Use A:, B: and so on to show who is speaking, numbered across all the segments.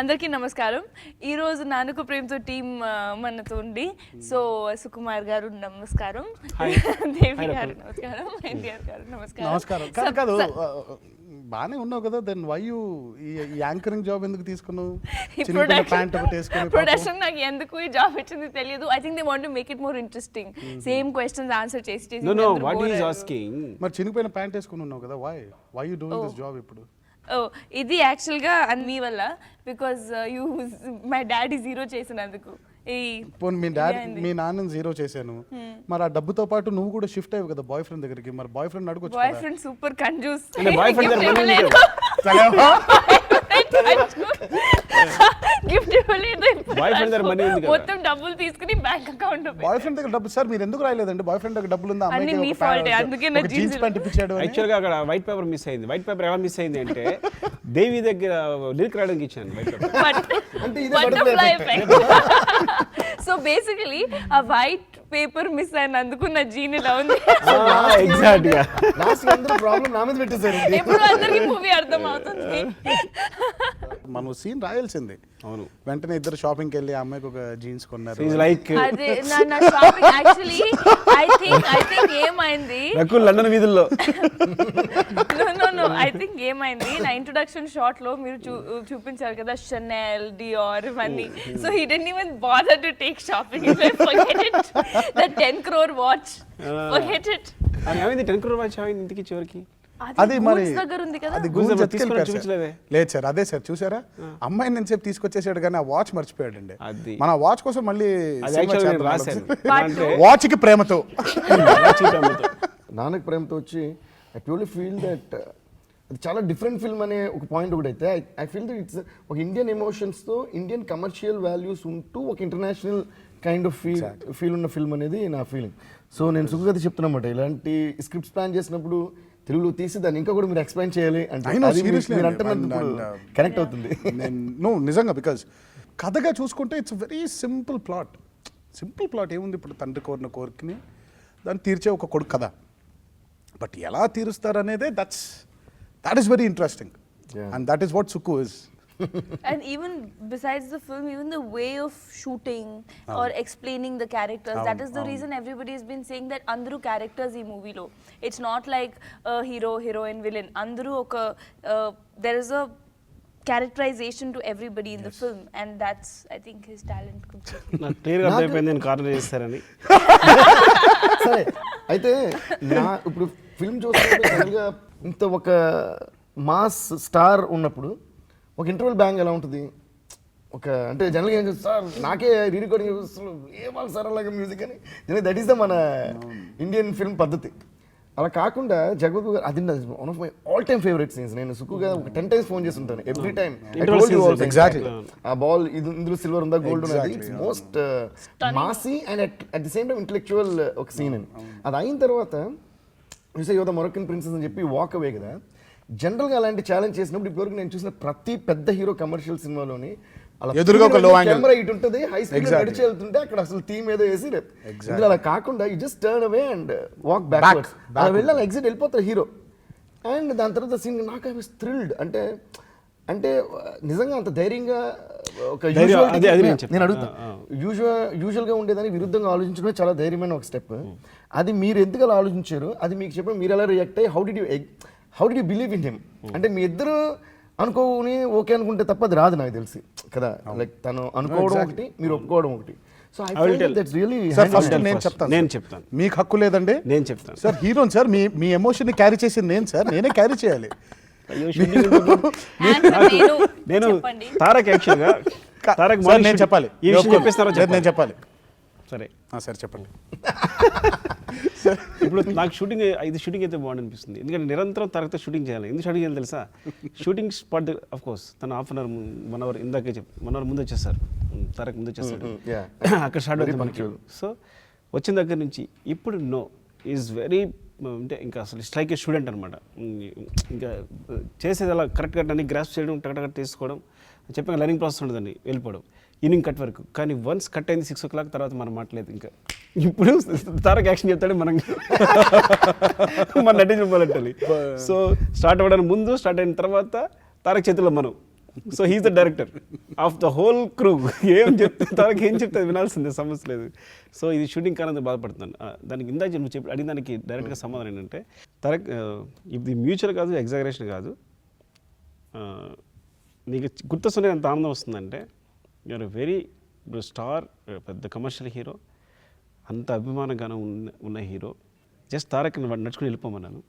A: అందరికీ నమస్కారం. ఈరోజు నానుకు ప్రేమతో టీం మనతో ఉంది. సో సుకుమార్ గారు నమస్కారం, దేవి గారు నమస్కారం, ఎన్టీఆర్ గారు నమస్కారం.
B: నమస్కారం. కాదు బానే ఉన్నావు కదా, దెన్ వై యు ఈ యాంకరింగ్ జాబ్ ఎందుకు తీసుకున్నావు?
A: ప్రొడక్షన్ నాకు ఎందుకు ఈ జాబ్ ఇచ్చింది తెలియదు. I think they want to make it more interesting. Same questions answer చేసి
C: know what he is asking.
B: మరి చినిగిపోయిన ప్యాంట్ వేసుకుని ఉన్నావు కదా, why you doing this job ఇప్పుడు?
A: ఇది యాక్చువల్గా మీ వల్ల, బికాజ్ మై డాడీ జీరో చేసినందుకు.
B: మీ నాన్న జీరో చేశాను, మరి ఆ డబ్బుతో పాటు నువ్వు కూడా షిఫ్ట్ అయ్యావు కదా బాయ్ ఫ్రెండ్ దగ్గరికి. మరి బాయ్ ఫ్రెండ్ అడుగు.
A: బాయ్ ఫ్రెండ్ సూపర్ కంజూస్. గిఫ్ట్ ఇవ్వలేదు, మొత్తం డబ్బులు తీసుకుని బ్యాంక్ అకౌంట్.
B: బాయ్ ఫ్రెండ్ దగ్గర డబ్బు సార్, మీరు ఎందుకు రాయలేదండి? బాయ్ ఫ్రెండ్ దగ్గర డబ్బులు ఉందా?
A: అన్ని మీ ఫాల్ట్. అందుకే నా
B: జీన్స్ ప్యాంట్ ఇప్పించాడు.
C: యాక్చువల్ గా అక్కడ వైట్ పేపర్ మిస్ అయింది. వైట్ పేపర్ ఎలా మిస్ అయింది అంటే దేవి దగ్గర లిరిక్ రాయడానికి ఇచ్చాను వైట్ పేపర్.
A: సో బేసికలీ ఆ వైట్ పేపర్ మిస్ అయినందుకు నా జీన్ ఇలా ఉంది.
C: ఎగ్జాక్ట్ గా
B: లాస్ట్ అందరూ ప్రాబ్లం నా మీద పెట్టేశారు.
A: ఇప్పుడు అందరికీ మూవీ అర్థం అవుతుంది.
B: మనం సీన్ రాయాల్సింది.
C: అవును,
B: వెంటనే ఇద్దరు షాపింగ్ కి వెళ్ళి ఆ అమ్మాయికి ఒక జీన్స్ కొన్నారు.
C: లైక్
A: అదే నా షాపింగ్ యాక్చువల్లీ ఐ థింక్ ఏమైంది
C: లండన్ వీధుల్లో.
A: నో ఐ థింక్ ఏమైంది, నా ఇంట్రొడక్షన్ షాట్ లో మీరు చూపించారు కదా షనెల్, డియోర్ ఇవన్నీ. So he didn't even bother to take shopping. Forget it. That 10 crore watch, forget it.
C: ఏమైంది 10 crore watch ఏమైంది ఇంతకి చివరికి?
B: అది మరి
A: దగ్గర ఉంది కదా,
B: అది లేదు సార్. అదే సార్ చూసారా, అమ్మాయిని నేను చెప్పి తీసుకొచ్చేసాడు కానీ ఆ వాచ్ మర్చిపోయాడు అండి. మన వాచ్ కోసం మళ్ళీ వాచ్ కి ప్రేమతో
D: నాన్నకి ప్రేమతో వచ్చి ఐ ప్యూర్లీ ఫీల్ దట్ అది చాలా డిఫరెంట్ ఫిల్మ్ అనే ఒక పాయింట్ ఒకటి అయితే ఐ ఫీల్ దట్ ఇట్స్ ఒక ఇండియన్ ఎమోషన్స్తో ఇండియన్ కమర్షియల్ వాల్యూస్ ఉంటూ ఒక ఇంటర్నేషనల్ కైండ్ ఆఫ్ ఫీల్ ఉన్న ఫిల్మ్ అనేది నా ఫీలింగ్. సో నేను సుఖగతి చెప్తున్నమాట, ఇలాంటి స్క్రిప్ట్స్ ప్లాన్ చేసినప్పుడు తెలుగులో తీసి దాన్ని ఇంకా కూడా మీరు ఎక్స్ప్లెయిన్ చేయాలి అంటే కనెక్ట్ అవుతుంది.
B: నిజంగా బికాజ్ కథగా చూసుకుంటే ఇట్స్ వెరీ సింపుల్ ప్లాట్. ఏముంది, ఇప్పుడు తండ్రి కోరిన కోరికని దాన్ని తీర్చే ఒక కొడుకు కథ. బట్ ఎలా తీరుస్తారు అనేది that is very interesting. And that is what Sukku is.
A: And even besides the film, even the way of shooting or explaining the characters, that is the reason everybody has been saying that andru characters ee movie lo, it's not like a hero, heroine, villain. Andru oka there is a characterization to everybody in the film, and that's I think his talent completely.
C: నాకు clear గా అర్థమైపోయింది నేను corner చేస్తారని.
D: సరే అయితే నా ఇప్పుడు film చూస్తున్నప్పుడు జనరల్గా ఇంత ఒక మాస్ స్టార్ ఉన్నప్పుడు ఒక ఇంటర్వెల్ బ్యాంగ్ ఎలా ఉంటుంది, ఒక అంటే జనరల్గా ఏం చేస్తారు సార్ నాకే రీ రికార్డింగ్ ఏమాలి సార్ అలాగే మ్యూజిక్ అని. దట్ ఈస్ ద మన ఇండియన్ ఫిల్మ్ పద్ధతి. అలా కాకుండా జగపతి గారు అది one of my all time favourite scenes. నేను సుక్కుగా ఒక 10 times ఫోన్ చేసి ఉంటాను ఎవ్రీ టైమ్. ఆ బాల్ ఇందులో సిల్వర్ ఉందా గోల్డ్ ఉన్నది, it's most Masih and at the same time intellectual ఒక సీన్ అని. అది అయిన తర్వాత యూసే యువర్ ద మొరక్కన్ ప్రిన్సెస్ అని చెప్పి వాక్ అవే కదా. జనరల్గా అలాంటి ఛాలెంజ్ చేసినప్పుడు ఇప్పటివరకు నేను చూసిన ప్రతి పెద్ద హీరో కమర్షియల్ సినిమాలోని
B: ఎదురుగా ఒక లో యాంగిల్
D: కెమెరా ఇటు ఉంటుంది, హై స్పీడ్ నడిచి వెళ్తుంటే అక్కడ అసలు థీమ్ ఏదో వేసి ఇందులో అలా కాకుండా you just turn away and walk backwards. అలా వెళ్ళాలి, ఎగ్జిట్ వెళ్ళిపోతారు హీరో. అండ్ దాని తర్వాత సీన్ నాకు ఐ వాస్ థ్రిల్డ్. అంటే నిజంగా అంత ధైర్యంగా ఒక నేను అడుగుతా, యూజువల్గా ఉండేదాన్ని విరుద్ధంగా ఆలోచించడమే చాలా ధైర్యమైన ఒక స్టెప్. అది మీరు ఎందుకు అలా ఆలోచించారు, అది మీకు చెప్పడం మీరు ఎలా రియాక్ట్ అయ్యి how did you believe in him? అంటే మీ ఇద్దరు అనుకోని ఓకే అనుకుంటే తప్ప అది రాదు నాకు తెలిసి కదా. లైక్ తను అనుకోవడం ఒకటి, మీరు ఒప్పుకోవడం ఒకటి. So I feel that's really
B: నేను చెప్తాను మీకు హక్కు లేదండి.
C: నేను చెప్తాను
B: సార్, హీరోని సార్, మీ ఎమోషన్ ని క్యారీ చేసింది నేను సార్, నేనే క్యారీ చేయాలి.
C: నేను తారక్ యాక్చువల్గా
B: నేను చెప్పాలి, నేను చెప్పాలి.
C: సరే
B: సార్ చెప్పండి.
C: ఇప్పుడు నాకు షూటింగ్ అయితే బాగుంది అనిపిస్తుంది. ఎందుకంటే నిరంతరం తారక్తో షూటింగ్ చేయాలి. ఎందుకు షూటింగ్ చేయాలి తెలుసా? షూటింగ్ స్పాట్ అఫ్ కోర్స్ తను 1 hour ఇందాకే 1 hour ముందు వచ్చేస్తారు, తారక్ ముందు వచ్చేస్తాడు, అక్కడ స్టార్ట్ అవుతుంది. సో వచ్చిన దగ్గర నుంచి ఇప్పుడు నో ఈజ్ వెరీ అంటే ఇంకా అసలు స్ట్రైక్ ఏ స్టూడెంట్ అనమాట. ఇంకా చేసేది అలా కరెక్ట్గా అన్ని గ్రాస్ప్ చేయడం, టక్ తీసుకోవడం, చెప్పాక లర్నింగ్ ప్రాసెస్ ఉండదని వెళ్ళిపోవడం, ఈవినింగ్ కట్ వరకు. కానీ వన్స్ కట్ అయింది 6 o'clock తర్వాత మనం మాట్లాడలేదు. ఇంకా ఇప్పుడు తారక్ యాక్షన్ చెప్తాడు, మనం మన నటించాలి. సో స్టార్ట్ అవ్వడానికి ముందు, స్టార్ట్ అయిన తర్వాత తారక్ చేతిలో మనం so he's the director of the whole crew. ఏం చెప్తే తారక్ ఏం చెప్తే అది వినాల్సిందే, సమస్య లేదు. సో ఇది షూటింగ్ కారణంగా బాధపడుతున్నాను. దానికి ఇందాక నువ్వు చెప్పి అడిగిన దానికి డైరెక్ట్గా సమాధానం ఏంటంటే, తారక్ ఇది మ్యూచువల్ కాదు, ఎగ్జాగరేషన్ కాదు. నీకు గుర్తొస్తుంటే ఎంత ఆనందం వస్తుందంటే, యూఆర్ వెరీ స్టార్, పెద్ద కమర్షియల్ హీరో, అంత అభిమానంగానే ఉన్న హీరో. జస్ట్ తారక్ నడుచుకుని వెళ్ళిపోమన్నాను.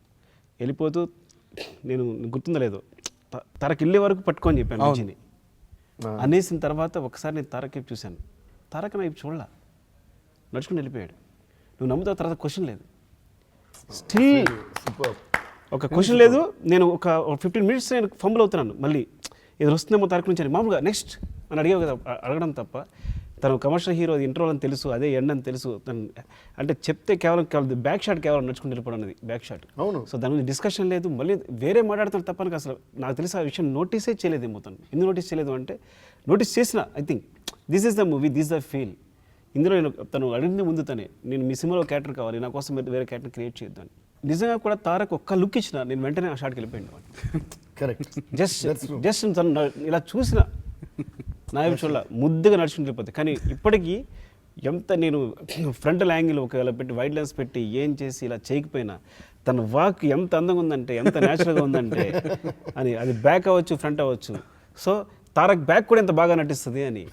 C: వెళ్ళిపోతూ నేను గుర్తుందో లేదో తారక్ వెళ్ళే వరకు పట్టుకొని చెప్పాను మంచిని అనేసిన తర్వాత ఒకసారి నేను తారక్ వైపు చూశాను. తారక్ నా వైపు చూడలా, నడుచుకుని వెళ్ళిపోయాడు. నువ్వు నమ్ముతావు, తర్వాత క్వశ్చన్ లేదు. స్టిల్ ఒక క్వశ్చన్ లేదు. నేను ఒక 15 minutes నేను ఫంబుల్ అవుతున్నాను. మళ్ళీ ఏదో వస్తుందేమో తారక్ నుంచి అని మామూలుగా నెక్స్ట్ అని అడిగావు కదా, అడగడం తప్ప. తను కమర్షియల్ హీరో, అది ఇంటర్వల్ అని తెలుసు, అదే ఎండ్ అని తెలుసు. తను అంటే చెప్తే కేవలం బ్యాక్ షాట్ కేవలం నడుచుకుని వెళ్ళిపోవడం అనేది బ్యాక్ షాట్.
D: అవును.
C: సో దాని గురించి డిస్కషన్ లేదు, మళ్ళీ వేరే మాట్లాడుతాను తప్ప నాకు అసలు నాకు తెలిసి ఆ విషయం నోటీసే చేయలేదేమో తను. ఎందుకు నోటీస్ చేయలేదు అంటే, నోటీస్ చేసిన I think this is the movie, this the feel. ఇందులో నేను తను అడిగింది ముందు తనే, నేను మీ సినిమాలో క్యారెక్టర్ కావాలి, నా కోసం మీరు వేరే క్యారెక్టర్ క్రియేట్ చేయొద్దు అని. నిజంగా కూడా తారక్ ఒక్క లుక్ ఇచ్చిన నేను వెంటనే ఆ షాట్కి వెళ్ళిపోయాను.
D: కరెక్ట్.
C: జస్ట్ తను ఇలా చూసిన నా చూడాల ముద్దుగా నడుచుకుని వెళ్ళిపోతుంది. కానీ ఇప్పటికీ ఎంత నేను ఫ్రంటల్ యాంగిల్ ఒకవేళ పెట్టి వైడ్ లెన్స్ పెట్టి ఏం చేసి ఇలా చేయకపోయినా తన వాక్ ఎంత అందంగా ఉందంటే, ఎంత న్యాచురల్గా ఉందంటే అని, అది బ్యాక్ అవ్వచ్చు ఫ్రంట్ అవ్వచ్చు. సో తారక్ బ్యాక్ కూడా ఎంత బాగా నటిస్తుంది అని.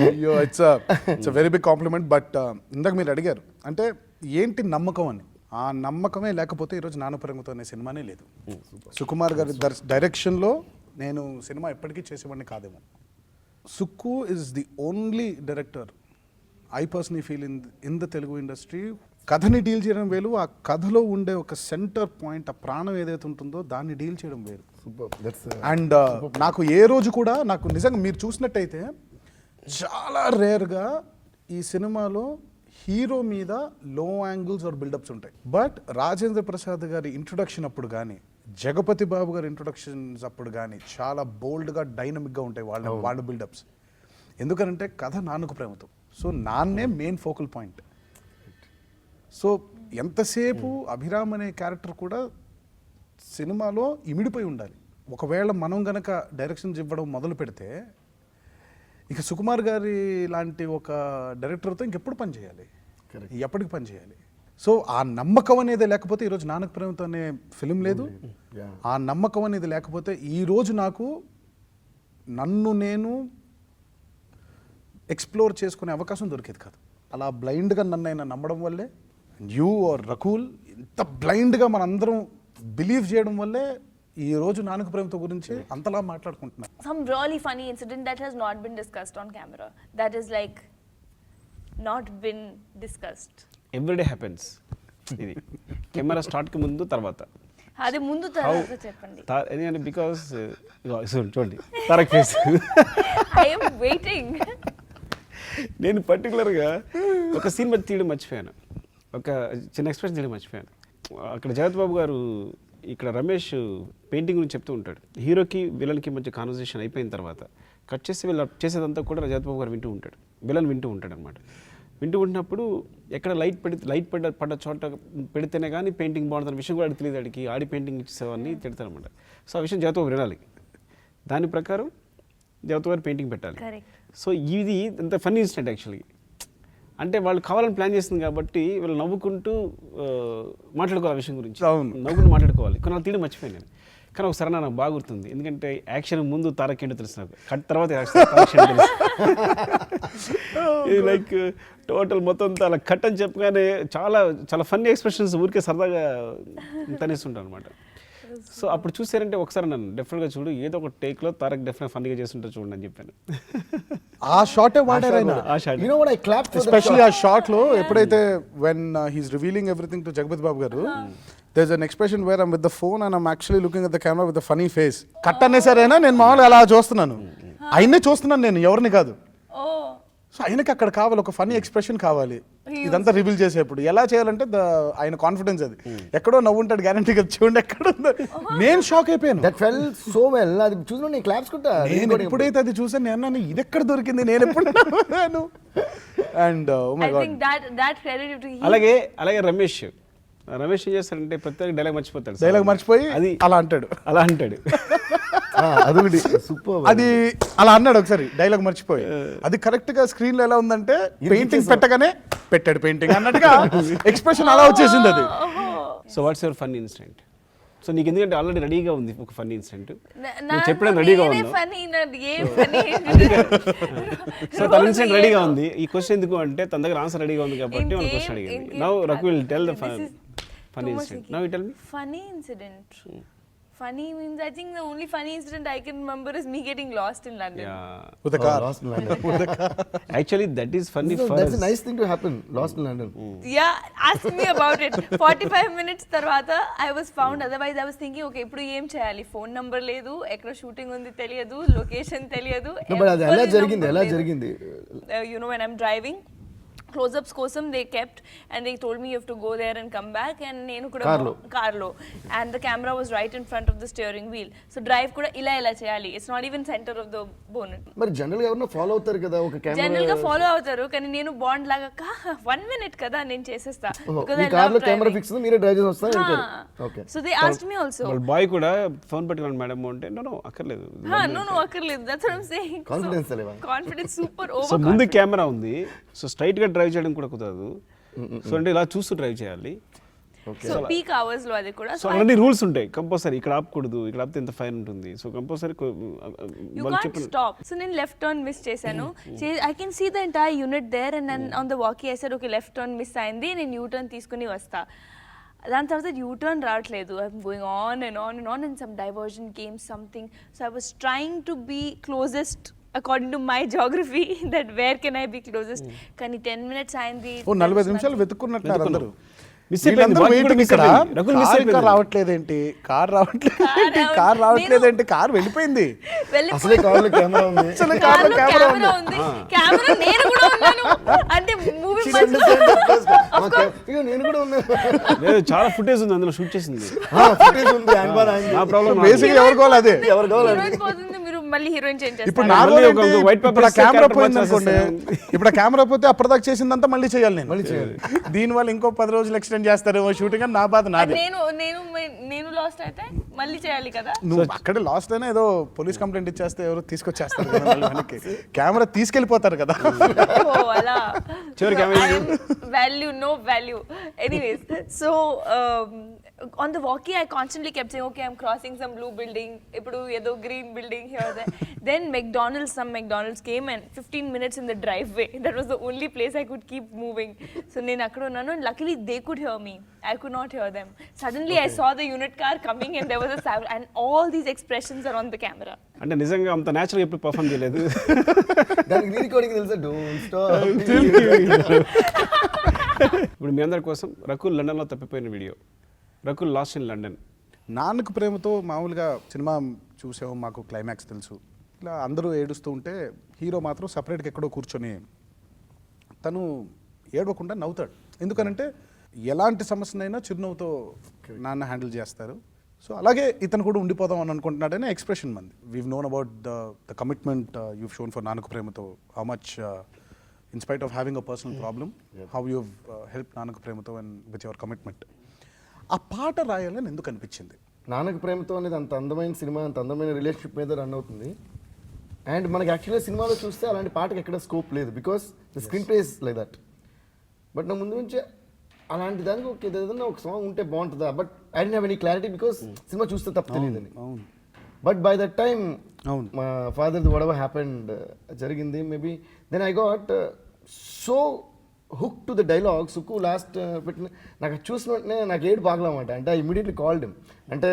B: అయ్యో, it's very big compliment. But ఇందాక మీరు అడిగారు అంటే ఏంటి నమ్మకం అని. ఆ నమ్మకమే లేకపోతే ఈరోజు నానపరంగుతో అనే సినిమానే లేదు. సుకుమార్ గారి డైరెక్షన్లో నేను సినిమా ఎప్పటికీ చేసేవాడిని కాదేమో. Sukku is the only director I personally feel in the Telugu industry. కథని డీల్ చేయడం వేరు, ఆ కథలో ఉండే ఒక సెంటర్ పాయింట్, ఆ ప్రాణం ఏదైతే ఉంటుందో దాన్ని డీల్ చేయడం వేరు. అండ్ నాకు ఏ రోజు కూడా, నాకు నిజంగా మీరు చూసినట్టయితే చాలా రేర్గా ఈ సినిమాలో హీరో మీద లో యాంగిల్స్ ఆర్ బిల్డప్స్ ఉంటాయి. బట్ రాజేంద్ర ప్రసాద్ గారి ఇంట్రొడక్షన్ అప్పుడు కానీ, జగపతి బాబు గారి ఇంట్రొడక్షన్స్ అప్పుడు కానీ చాలా బోల్డ్గా డైనమిక్గా ఉంటాయి వాళ్ళ బిల్డప్స్. ఎందుకనంటే కథ నాన్నకు ప్రేమతో. సో నాన్నే మెయిన్ ఫోకల్ పాయింట్. సో ఎంతసేపు అభిరామ్ అనే క్యారెక్టర్ కూడా సినిమాలో ఇమిడిపోయి ఉండాలి. ఒకవేళ మనం గనక డైరెక్షన్స్ ఇవ్వడం మొదలు పెడితే ఇక సుకుమార్ గారి లాంటి ఒక డైరెక్టర్తో ఇంకెప్పుడు పని చేయాలి, ఎప్పటికి పని చేయాలి. సో ఆ నమ్మకం అనేది లేకపోతే ఈరోజు నాన్నకు ప్రేమతో అనే ఫిలిం లేదు. ఆ నమ్మకం అనేది లేకపోతే ఈరోజు నాకు నన్ను నేను ఎక్స్ప్లోర్ చేసుకునే అవకాశం దొరికేది కాదు. అలా బ్లైండ్గా నన్ను అయినా నమ్మడం వల్లే, యూ ఆర్ రకూల్ ఇంత బ్లైండ్గా మనందరం బిలీవ్ చేయడం వల్లే ఈ రోజు నాన్నకు ప్రేమతో గురించి అంతలా మాట్లాడుకుంటున్నాం.
A: Some really funny incident that has not been discussed on camera. That is like not been discussed.
C: Everyday happens. ఇది కెమెరా స్టార్ట్కి ముందు తర్వాత.
A: అది ముందు తర్వాత చెప్పండి.
C: ఎందుకంటే బికాస్ చూడండి Tarak face.
A: I am waiting.
C: నేను పర్టికులర్గా ఒక సీన్ బట్టి తీయడం మర్చిపోయాను, ఒక చిన్న ఎక్స్ప్రెషన్ తీయడం మర్చిపోయాను. అక్కడ జగత్ బాబు గారు, ఇక్కడ రమేష్ పెయింటింగ్ గురించి చెప్తూ ఉంటాడు. హీరోకి విలన్కి మధ్య కాన్వర్సేషన్ అయిపోయిన తర్వాత కట్ చేసి వీళ్ళు చేసేదంతా కూడా జగత్ బాబు గారు వింటూ ఉంటాడు, విలన్ వింటూ ఉంటాడు అనమాట. వింటూ ఉంటున్నప్పుడు ఎక్కడ లైట్ పడ్డ చోట పెడితేనే కానీ పెయింటింగ్ బాగుంటుంది విషయం కూడా తెలియదు. అడిగి ఆడి పెయింటింగ్ ఇచ్చేవాడిని తిడతారు అనమాట. సో ఆ విషయం జగత్ బాబు వినాలి, దాని ప్రకారం జగత్ బాబు పెయింటింగ్ పెట్టాలి. సో ఇది ఎంత ఫన్నీ ఇన్సిడెంట్ యాక్చువల్లీ. అంటే వాళ్ళు కావాలని ప్లాన్ చేస్తుంది కాబట్టి వీళ్ళు నవ్వుకుంటూ మాట్లాడుకోవాలి ఆ విషయం గురించి, నవ్వుకుంటూ మాట్లాడుకోవాలి. కొన్ని తీయడం మర్చిపోయాను నేను. కానీ ఒకసారి నాకు బాగా గుర్తుంది, ఎందుకంటే యాక్షన్ ముందు తారక్ ఏంటో తెలుసు నాకు, కట్ తర్వాత ఇది లైక్ టోటల్ మొత్తం అలా కట్ అని చెప్పగానే చాలా చాలా ఫన్నీ ఎక్స్ప్రెషన్స్ ఊరికే సరదాగా తనేస్తుంటాను అనమాట. సో అప్పుడు చూసారంటే ఒకసారి నన్ను డెఫినెట్గా చూడు, ఏదో ఒక టేక్లో తారక్ డెఫినెట్ ఫన్నీగా చేస్తుంటారు చూడండి అని చెప్పాను.
B: ఆ షాటే వాడారు ఆయన. ఎస్పెషల్లీ ఆ షాట్ లో ఎప్పుడైతే when he's revealing everything to Jagapathi Babu garu, there's an expression where I'm with the phone and I'm actually looking at the camera with a funny face. Cut అనేసరైనా నేను మామూలుగా అలా చూస్తున్నాను, ఆయన్నే చూస్తున్నాను నేను, ఎవరిని కాదు. సో ఆయనకి అక్కడ కావాలి, ఒక ఫనీ ఎక్స్ప్రెషన్ కావాలి ఇదంతా రివీల్ చేసేప్పుడు. ఎలా చేయాలంటే ఆయన కాన్ఫిడెన్స్ అది ఎక్కడో నవ్వుంటాడు గ్యారంటీగా, చూడండి ఎక్కడ ఉందో. నేను షాక్ అయిపోయాను. నేను ఎప్పుడైతే అది చూసాను నేను ఇది ఎక్కడ దొరికింది, నేను ఎప్పుడు నవ్వాను. And
A: I think that credit to him.
C: అలాగే రమేష్ రమేష్ ఏం చేస్తాడంటే ప్రతి డైలాగ్ మర్చిపోతాడు
B: డైలాగ్ మర్చిపోయి
C: అది
B: అలా అంటాడు.
C: అలా అంటాడు.
D: అదొకటి సూపర్.
B: అది అలా అన్నాడు ఒకసారి డైలాగ్ మర్చిపోయి. అది కరెక్ట్ గా స్క్రీన్ లో ఎలా ఉందంటే పెయింటింగ్ పెట్టగానే పెట్టాడు పెయింటింగ్ అన్నట్టుగా ఎక్స్ప్రెషన్ అలా వచ్చేసింది అది.
C: So what's your fun incident? So నీకు ఎందుకంటే ఆల్రెడీ రెడీగా ఉంది ఒక ఫన్ ఇన్సిడెంట్, నువ్వు చెప్పడం రెడీగా ఉన్నావు. సో తన ఇన్సిడెంట్ రెడీగా ఉంది. ఈ క్వశ్చన్ ఎందుకు అంటే తన దగ్గర ఆన్సర్ రెడీగా ఉంది కాబట్టి మన క్వశ్చన్ అడిగింది. Now Raghu will tell the fun incident. Now you tell me.
A: Funny incident. Funny means I think the only funny incident I can remember is me getting lost in London.
B: With a car.
D: Lost in London.
C: Actually that is funny for
D: That's
C: us.
D: a nice thing to happen. Lost in London.
A: Yeah, ask me about it. 45 minutes tarvata I was found. Otherwise I was thinking, okay, ippudu em cheyali? Phone number ledu, ekkada shooting undi teliyadu, location teliyadu.
D: No, but అది ఎలా జరిగింది?
A: You know, when I'm driving, close-ups kosam they kept and they told me you have to go there and come back, and nenu kuda carlo and the camera was right in front of the steering wheel, so drive kuda ila cheyali. It's not even center of the bonnet.
D: మరి general గా ఎవరైనా follow అవుతారు కదా ఒక camera.
A: General గా follow అవుతారు కానీ నేను బాండ్ లాగా 1 minute కదా నేను చేసేస్తా
D: మీ కార్ లో కెమెరా ఫిక్స్ ఉంది, మీరే డ్రైవ్ చేసి వస్తారు వెళ్తారు. Okay.
A: So they asked me also.
C: వాళ్ళ బాయ్ కూడా ఫోన్ పట్టుకున్నాడు మేడం అంటే నో అక్కర్లేదు.
A: నో అక్కర్లేదు. That's what I am saying.
D: Confidence లేవా?
A: Confidence super
C: so
A: over.
C: ముందు కెమెరా ఉంది, సో స్ట్రైట్ గా డ్రైవ్ చేయడం కూడా కుదరదు. సో అంటే ఇలా చూస్తూ డ్రైవ్ చేయాలి.
A: సో పీక్ అవర్స్ లో అది కూడా.
C: సో అన్ని రూల్స్ ఉంటాయి కంపల్సరీ. ఇక్కడ ఆపకూడదు, ఇక్కడ ఆపితే ఎంత ఫైన్ ఉంటుంది. So compulsory
A: you can't stop. So నేను లెఫ్ట్ టర్న్ మిస్ చేశాను. I can see the entire unit there and then on the walkie I said okay left turn miss అయింది, నేను యూ టర్న్ తీసుకుని వస్తా. దాని తర్వాత యూ టర్న్ రావట్లేదు. I'm going on and on and on and some diversion came something. So I was trying to be closest according to my geography that where can I be closest. కానీ 10 minutes అయింది.
B: 45 నిమిషాలు వెతుక్కున్నట్టు అందరూ
C: miss అయిపోయింది.
B: Car రావట్లేదేంటి, car రావట్లేదేంటి, car వెళ్ళిపోయింది.
D: అసలే car లో camera ఉంది.
B: అసలు కార్ లో కెమెరా ఉంది.
A: కెమెరా నేను కూడా ఉన్నాను అంటే మూవీ
D: నేను కూడా ఉన్నాను.
C: లేదు చాలా ఫుటేజ్ ఉంది అందులో షూట్ చేసింది.
D: ఫుటేజ్ ఉంది.
C: నా ప్రాబ్లం
B: బేసిక్ ఎవరు కావాలి అదే.
A: హీరోయిన్ పోతుంది, మీరు మళ్ళీ హీరోయిన్ చేంజ్ చేస్తారు.
B: ఇప్పుడు నార్మల్ వైట్ పేపర్ కెమెరా పోయింది అనుకోండి, ఇప్పుడు ఆ కెమెరా పోతే అప్పటిదాకా చేసిందంతా మళ్ళీ చేయాలి నేను. దీనివల్ల ఇంకో 10 రోజులు ఎక్స్టెండ్ చేస్తారేమో షూటింగ్ అని నా బాధ నాది.
A: నేను లాస్ట్ అయితే మళ్ళీ చేయాలి కదా.
B: నువ్వు అక్కడే లాస్ట్ అయినా ఏదో పోలీస్ కంప్లైంట్ ఇచ్చేస్తే ఎవరు తీసుకొచ్చేస్తారు కదా మనకి. కెమెరా తీసుకెళ్ళిపోతారు కదా.
A: అలా value, no value. Anyways, so on the walkie I constantly kept saying okay I'm crossing some blue building, ippudu edo green building here there. Then some McDonald's came and 15 minutes in the driveway. That was the only place I could keep moving. So నేను అక్కడ ఉన్నాను and luckily they could hear me, I could not hear them. Suddenly I saw the unit car coming and there was a sound and all these expressions are on the camera.
C: అంటే నిజంగా అంత natural గా ఎప్పుడు perform చేయలేదు.
D: దానికి నీ recording తెలుసా? Don't stop.
C: ఇప్పుడు మీ అందరి కోసం రకుల్ లండన్ లో తప్పిపోయిన video, Rakul last in London.
B: Nannaku Prematho మామూలుగా సినిమా చూసాము, మాకు క్లైమాక్స్ తెలుసు. ఇలా అందరూ ఏడుస్తూ ఉంటే హీరో మాత్రం సపరేట్గా ఎక్కడో కూర్చొని తను ఏడవకుండా నవ్వుతాడు. ఎందుకనంటే ఎలాంటి సమస్యనైనా చిరునవ్వుతో నాన్న హ్యాండిల్ చేస్తారు. సో అలాగే ఇతను కూడా ఉండిపోదాం అని అనుకుంటున్నాడనే ఎక్స్ప్రెషన్ మంది. We've known about the commitment you shown for Nannaku Prematho, how much in spite of having a personal problem, how you've helped Nannaku Prematho and with your commitment. ఆ పాట రాయాలని ఎందుకు అనిపించింది?
D: నాన్నకు ప్రేమతో అనేది అంత అందమైన సినిమా, అంత అందమైన రిలేషన్షిప్ మీద రన్ అవుతుంది. అండ్ మనకి యాక్చువల్గా సినిమాలో చూస్తే అలాంటి పాటకి ఎక్కడ స్కోప్ లేదు, because the screen play is like that. But నా ముందు నుంచే అలాంటి దానికి ఒక ఏదైనా ఒక సాంగ్ ఉంటే బాగుంటుందా, but I don't have any clarity because cinema చూస్తే తప్ప తెలియదని. బట్ బై దట్ టైమ్ మా ఫాదర్ది whatever happened జరిగింది. Maybe then I got so hook to the dialogue. Sukku last పెట్టిన నాకు చూసిన వెంటనే నాకు ఏడు బాగలమాట. అంటే ఐ ఇమీడియట్లీ కాల్డ్ హిమ్. అంటే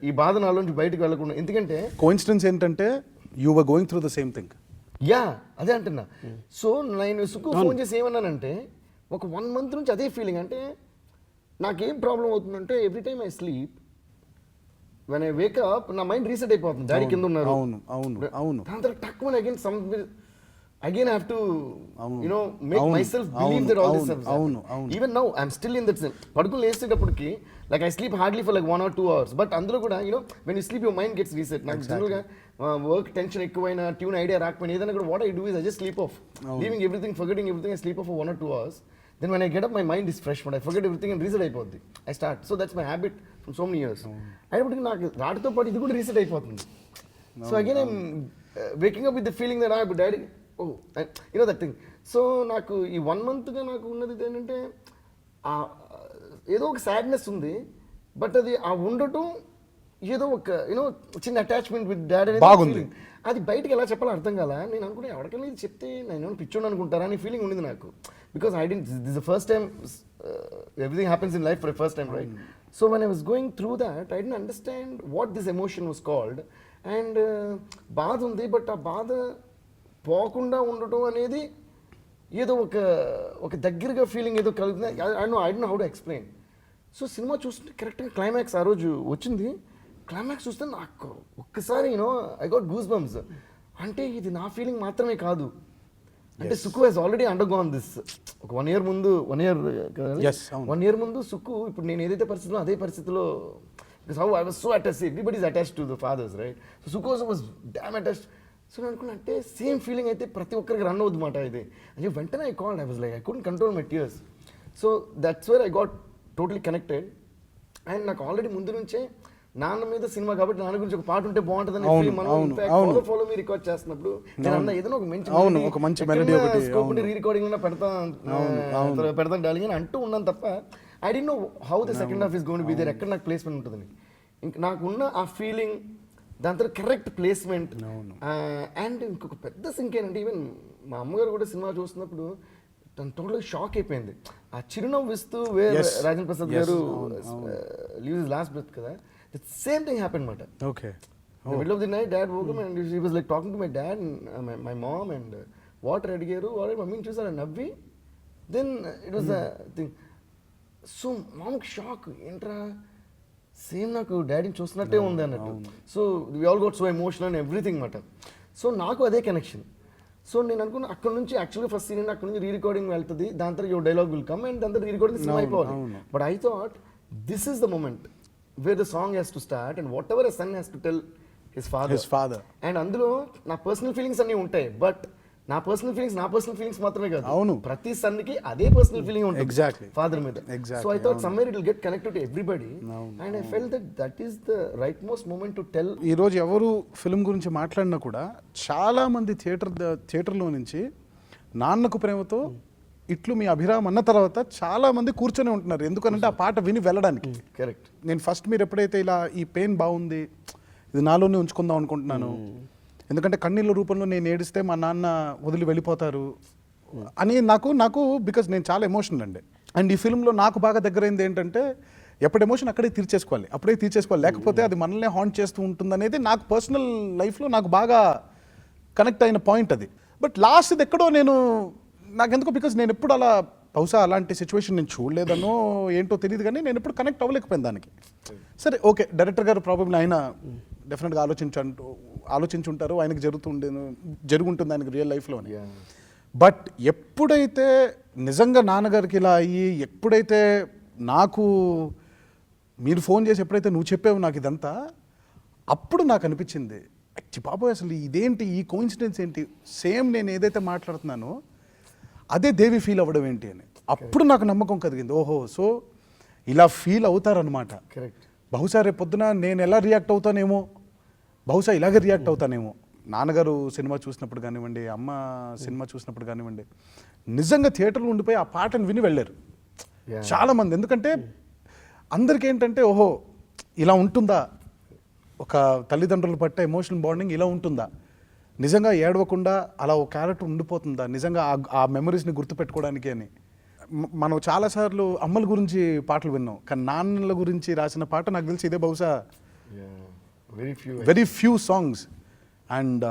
D: ఈ బాధ నాలోంచి బయటకు వెళ్ళకుండా, ఎందుకంటే
B: కోఇన్సిడెన్స్ ఏంటంటే you were going through the same thing.
D: Yeah అదే అంటున్నా. సో నేను సుక్కు ఫోన్ చేసి ఏమన్నానంటే ఒక 1 month నుంచి అదే ఫీలింగ్. అంటే నాకేం ప్రాబ్లం అవుతుందంటే every time I sleep when I Wake up నా మైండ్ రీసెట్ అయిపోతుంది. డాడీ కింద ఉన్నారు. దాని తర్వాత టక్కున again I have to make myself believe that all this stuff is even now I'm still in that zone. పడుకుని లేచేటప్పటికి like I sleep hardly for like 1 or 2 hours, but అందులో కూడా when you sleep your mind gets reset. నాకు general గా work tension ఎక్కువైనా tune idea రాకపోయినా ఏదైనా కూడా what I do is I just sleep off, leaving everything, forgetting everything. I sleep off for 1 or 2 hours. Then when I get up my mind is fresh but I forget everything and reset అయిపోద్ది. I start. So that's my habit from so many years. అయినప్పటికీ నాకు వాటితో పాటు ఇది కూడా reset అయిపోతుంది. So again I'm waking up with the feeling that ఇప్పుడు daddy oh you know that thing. So నాకు ఈ 1 monthగా నాకు ఉన్నది ఏంటంటే ఏదో ఒక సాడ్నెస్ ఉంది, బట్ అది ఆ ఉండటం ఏదో ఒక యూనో చిన్న అటాచ్మెంట్ విత్ డాడ్ అనేది
B: బాగుంది.
D: అది బయటకి ఎలా చెప్పాలో అర్థం కాల. నేను అనుకునే ఎవరికైనా ఇది చెప్తే నేను పిచ్చోడు అనుకుంటారా అని ఫీలింగ్ ఉండింది నాకు. Because I didn't this the first time everything happens in life for first time, right? So when I was going through that I didn't understand what this emotion was called. And బాధ ఉంది, but ఆ బాధ పోకుండా ఉండటం అనేది ఏదో ఒక దగ్గరగా ఫీలింగ్ ఏదో కలుగుతుంది. I don't know how to explain. So cinema చూస్తుంటే కరెక్ట్గా క్లైమాక్స్ ఆ రోజు వచ్చింది. క్లైమాక్స్ చూస్తే నాకు ఒక్కసారి you know I got goose bumps. అంటే ఇది నా ఫీలింగ్ మాత్రమే కాదు, అంటే Sukku he's already undergone this. ఒక 1 year ముందు 1 year ముందు సుక్కు ఇప్పుడు నేను ఏదైతే పరిస్థితిలో అదే పరిస్థితిలో, because how I was so attached, everybody is attached to the fathers, right? So Sukku also was damn attached. So నేను అనుకున్నా అంటే సేమ్ ఫీలింగ్ అయితే ప్రతి ఒక్కరికి రన్ అవుతుంది మాట ఇది. అంటే వెంటనే I called, I was like I couldn't control my tears. So that's where I got totally connected. And నాకు ఆల్రెడీ ముందు నుంచే నాన్న మీద సినిమా కాబట్టి నాన్న గురించి ఒక పాట ఉంటే బాగుంటుందని మనం ఫాలో మీ రికార్డ్ చేస్తున్నప్పుడు నేను అన్న ఏదైనా ఒక మంచి
B: మెలోడీ
D: స్కోప్ రీ రికార్డింగ్ పెడతాను డార్లింగ్ అని అంటూ ఉన్నాను తప్ప I don't know how the second half is going to be there, ఎక్కడ నాకు ప్లేస్మెంట్ ఉంటుందని. ఇంకా నాకున్న ఆ ఫీలింగ్, దాని తర్వాత కరెక్ట్ ప్లేస్మెంట్. అండ్ ఇంకొక పెద్ద సింక్ ఏంటంటే ఈవెన్ మా అమ్మగారు కూడా సినిమా చూస్తున్నప్పుడు తను టోటల్గా షాక్ అయిపోయింది. ఆ చిరునవ్వు ఇస్తూ రాజేంద్ర ప్రసాద్ గారు లీవ్ హిస్ లాస్ట్ బ్రెత్ కదా, the same thing happened mata.
B: Okay.
D: In the middle of the night dad woke up and he was like talking to my dad and my mom and what adigaru what mummy chusara navvi, then it was a thing. So mom shock entra same naku daddy chustunnatte undi annattu. So we all got so emotional and everything mata. So naaku ade connection. So నేను అనుకున్నా అక్కడ నుంచి యాక్చువల్గా first scene అక్కడ నుంచి re recording వెళ్తుంది, దాని తర్వాత your dialogue will come and దాని తర్వాత రీ రికార్డింగ్ సినిమా అయిపోవాలి. But I thought this is the moment where the song has to start and whatever a son has to tell his father. And అందులో నా personal feelings అన్నీ ఉంటాయి, but నా personal feelings మాత్రమే కాదు,
B: అవును,
D: ప్రతి సన్కి అదే పర్సనల్ ఫీలింగ్ ఉంటుంది
B: ఎగ్జాక్ట్లీ
D: ఫాదర్ మీద. So I thought somewhere it will get connected to everybody and I felt that is the right most moment to tell.
B: ఈ రోజు ఎవరు ఫిల్మ్ గురించి మాట్లాడినా కూడా చాలా మంది థియేటర్లో నుంచి నాన్నకు ప్రేమతో ఇట్లు మీ అభిరామ్ అన్న తర్వాత చాలా మంది కూర్చొని ఉంటున్నారు, ఎందుకంటే ఆ పాట విని వెళ్ళడానికి.
D: కరెక్ట్.
B: నేను ఫస్ట్ మీరు ఎప్పుడైతే ఇలా ఈ పెయిన్ బాగుంది ఇది నాలోనే ఉంచుకుందాం అనుకుంటున్నాను, ఎందుకంటే కన్నీళ్ళ రూపంలో నేను ఏడిస్తే మా నాన్న వదిలి వెళ్ళిపోతారు అని నాకు బికాజ్ నేను చాలా ఎమోషనల్ అండి. అండ్ ఈ ఫిల్మ్లో నాకు బాగా దగ్గరైంది ఏంటంటే ఎప్పుడు ఎమోషన్ అప్పుడే తీర్చేసుకోవాలి, లేకపోతే అది మనల్నే హాంట్ చేస్తూ ఉంటుంది అనేది నాకు పర్సనల్ లైఫ్లో నాకు బాగా కనెక్ట్ అయిన పాయింట్ అది. బట్ లాస్ట్ ఎక్కడో నాకెందుకో బికాజ్ నేను ఎప్పుడు అలా బహుశా అలాంటి సిచ్యువేషన్ నేను చూడలేదనో ఏంటో తెలియదు, కానీ నేను ఎప్పుడు కనెక్ట్ అవ్వలేకపోయాను దానికి. సరే ఓకే, డైరెక్టర్ గారు ప్రాబ్లమ్ ఆయన డెఫినెట్గా ఆలోచించుంటారు, ఆయనకి జరుగుంటుంది ఆయనకి రియల్ లైఫ్లోని. బట్ ఎప్పుడైతే నిజంగా నాన్నగారికి ఇలా అయ్యి, ఎప్పుడైతే నాకు మీరు ఫోన్ చేసి ఎప్పుడైతే నువ్వు చెప్పావు నాకు ఇదంతా, అప్పుడు నాకు అనిపించింది బాబోయ్ అసలు ఇదేంటి, ఈ కోఇన్సిడెన్స్ ఏంటి, సేమ్ నేను ఏదైతే మాట్లాడుతున్నానో అదే దేవి ఫీల్ అవ్వడం ఏంటి అని. అప్పుడు నాకు నమ్మకం కలిగింది, ఓహో సో ఇలా ఫీల్ అవుతారనమాట.
D: కరెక్ట్.
B: బహుశా రేపు పొద్దున నేను ఎలా రియాక్ట్ అవుతానేమో, బహుశా ఇలాగే రియాక్ట్ అవుతానేమో. నాన్నగారు సినిమా చూసినప్పుడు కానివ్వండి, అమ్మ సినిమా చూసినప్పుడు కానివ్వండి, నిజంగా థియేటర్లో ఉండిపోయి ఆ పాటను విని వెళ్ళారు చాలామంది. ఎందుకంటే అందరికీ ఏంటంటే ఓహో ఇలా ఉంటుందా, ఒక తల్లిదండ్రులు పట్టే ఎమోషనల్ బాండింగ్ ఇలా ఉంటుందా, నిజంగా ఏడవకుండా అలా ఒక క్యారెక్టర్ ఉండిపోతుందా, నిజంగా ఆ మెమరీస్ని గుర్తుపెట్టుకోవడానికి అని. మనం చాలాసార్లు అమ్మల గురించి పాటలు విన్నాం, కానీ నాన్నల గురించి రాసిన పాట నాకు తెలిసి ఇదే బహుశా very few songs. And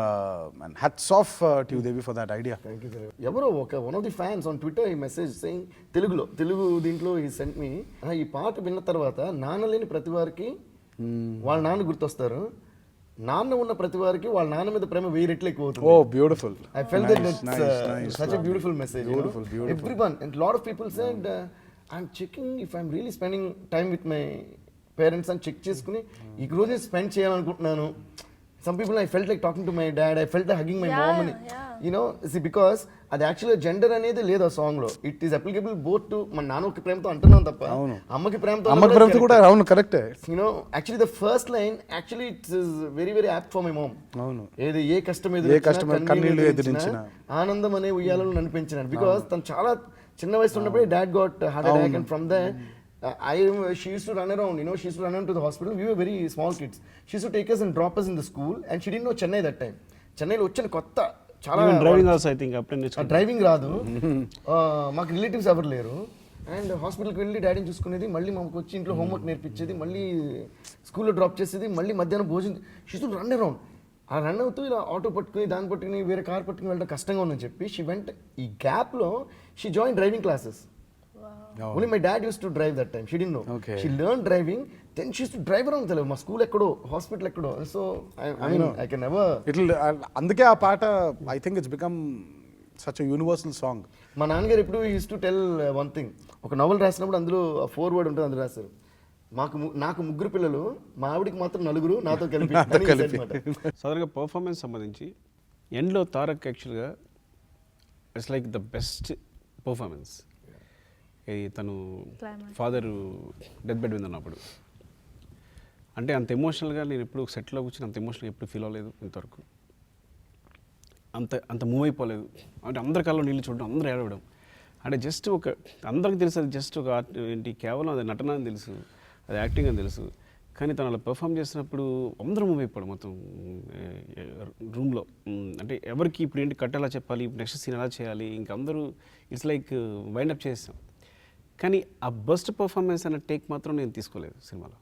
B: hats off to you Devi for that idea.
D: Thank you sir. ఎవరో one of the fans on Twitter ఈ మెసేజ్ సెయింగ్ తెలుగు దీంట్లో ఈ సెంట్ మీ, ఈ పాట విన్న తర్వాత నాన్న లేని ప్రతి వారికి వాళ్ళ నాన్న గుర్తొస్తారు, నాన్న ఉన్న ప్రతి వారికి వాళ్ళ నాన్న మీద ప్రేమ 1000 రెట్లు ఎక్కువ అవుతుంది.
B: ఓ beautiful.
D: I felt that it's such a beautiful message. Beautiful. Everyone and a lot of people said I'm checking if I'm really spending time with my parents అని చెక్ చేసుకుని ఈ రోజు స్పెండ్ చేయాలనుకుంటున్నాను some people I felt like talking to my dad, I felt like hugging my
A: Yeah,
D: mom అని
A: yeah.
D: you know, see because అది యాక్చువల్గా gender అనేది లేదు ఆ సాంగ్ లో, it is applicable both to మన నాన్నకి ప్రేమతో అంటున్నాం తప్ప
B: అవును.
D: అమ్మకి ప్రేమతో
B: అమ్మకి ప్రేమతో కూడా అవును కరెక్టే.
D: you know, actually the first line actually it is very very apt for my mom.
B: అవును.
D: ఏది ఏ కష్టం
B: కన్నీళ్లు ఎదిరించినా
D: ఆనందం అనే ఉయ్యాలలో నడిపించినాడు. బికాస్ తను చాలా చిన్న వయసు ఉన్నప్పుడే dad got heart attack and from they she used to run around, you know, she used to run around to the hospital. We were very small kids. She used to take us and drop us in the school and she didn't know Chennai that time. చెన్నైలో వచ్చిన కొత్త చాలా
C: driving also I think అప్పుడే
D: driving రాదు, మాకు relatives ఎవరు లేరు. And హాస్పిటల్కి వెళ్ళి డాడీని చూసుకునేది, మళ్ళీ మాకు వచ్చి ఇంట్లో హోంవర్క్ నేర్పించేది, మళ్ళీ స్కూల్లో డ్రాప్ చేసేది, మళ్ళీ మధ్యాహ్నం భోజనం. She to run around. ఆ రన్ అవుతూ ఇలా ఆటో పట్టుకుని దాన్ని పట్టుకుని వేరే కార్ పట్టుకుని వెళ్ళడం కష్టంగా ఉందని చెప్పి షీ వెంట్. ఈ గ్యాప్లో she join driving classes. Only my dad used to drive that time. She didn't know.
B: Okay.
D: She learned driving. Then she used to drive around. Tell మా స్కూల్ ఎక్కడో, హాస్పిటల్ ఎక్కడో. So I mean I can never.
B: అందుకే ఆ పాట I think it's become such universal song.
D: మా నాన్నగారు ఎప్పుడు use to tell one thing. ఒక నవల్ రాసినప్పుడు అందులో ఫోర్ వర్డ్ ఉంటుంది, అందులో రాశారు, నాకు ముగ్గురు పిల్లలు, మా ఆవిడికి మాత్రం నలుగురు, నాతో కలిపి.
C: సాధారణంగా పర్ఫార్మెన్స్ సంబంధించి ఎండ్లో తారక్ యాక్చువల్గా it's like the best performance. తను ఫాదర్ డెత్ బెడ్ మీద ఉన్నప్పుడు అంటే అంత ఎమోషనల్గా నేను ఎప్పుడు సెట్లో కూర్చొని అంత ఎమోషనల్గా ఎప్పుడు ఫీల్ అవ్వలేదు ఇంతవరకు. అంత మూవ్ అయిపోలేదు. అంటే అందరి కళ్ళలో నీళ్ళు చూడడం, అందరూ ఏడవడం, అంటే జస్ట్ ఒక అందరికి తెలుసు అది జస్ట్ ఒక ఆర్ట్ ఏంటి, కేవలం అది నటన అని తెలుసు, అది యాక్టింగ్ అని తెలుసు. కానీ తను అలా పెర్ఫామ్ చేసినప్పుడు అందరూ మూవ్ అయిపోవడం మొత్తం రూమ్లో. అంటే ఎవరికి ఇప్పుడు ఏంటి కట్ ఎలా చెప్పాలి, నెక్స్ట్ సీన్ ఎలా చేయాలి, ఇంకా అందరూ ఇట్స్ లైక్ వైండప్ చేసాం. కానీ ఆ బెస్ట్ పర్ఫార్మెన్స్ అనే టేక్ మాత్రం నేను తీసుకోలేదు సినిమాలో.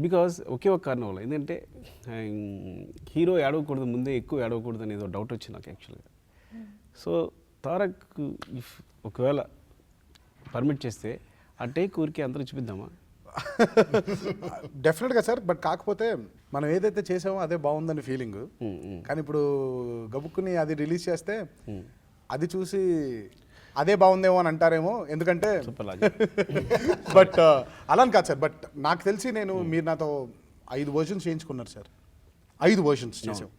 C: బికాజ్ ఒకే ఒక కారణం వల్ల, ఎందుకంటే హీరో ఏడవకూడదు, ముందే ఎక్కువ ఏడవకూడదు అనేది డౌట్ వచ్చింది నాకు యాక్చువల్గా. సో తారక్ ఇఫ్ ఒకవేళ పర్మిట్ చేస్తే ఆ టేక్ ఊరికి అందరూ చూపిద్దామా?
B: డెఫినెట్గా సార్. బట్ కాకపోతే మనం ఏదైతే చేసామో అదే బాగుందని ఫీలింగ్. కానీ ఇప్పుడు గబుక్కుని అది రిలీజ్ చేస్తే అది చూసి అదే బాగుందేమో అని అంటారేమో. ఎందుకంటే బట్ అలా కాదు సార్. బట్ నాకు తెలిసి మీరు నాతో 5 వర్షన్స్ చేయించుకున్నారు సార్. 5 వర్షన్స్ చేసాం.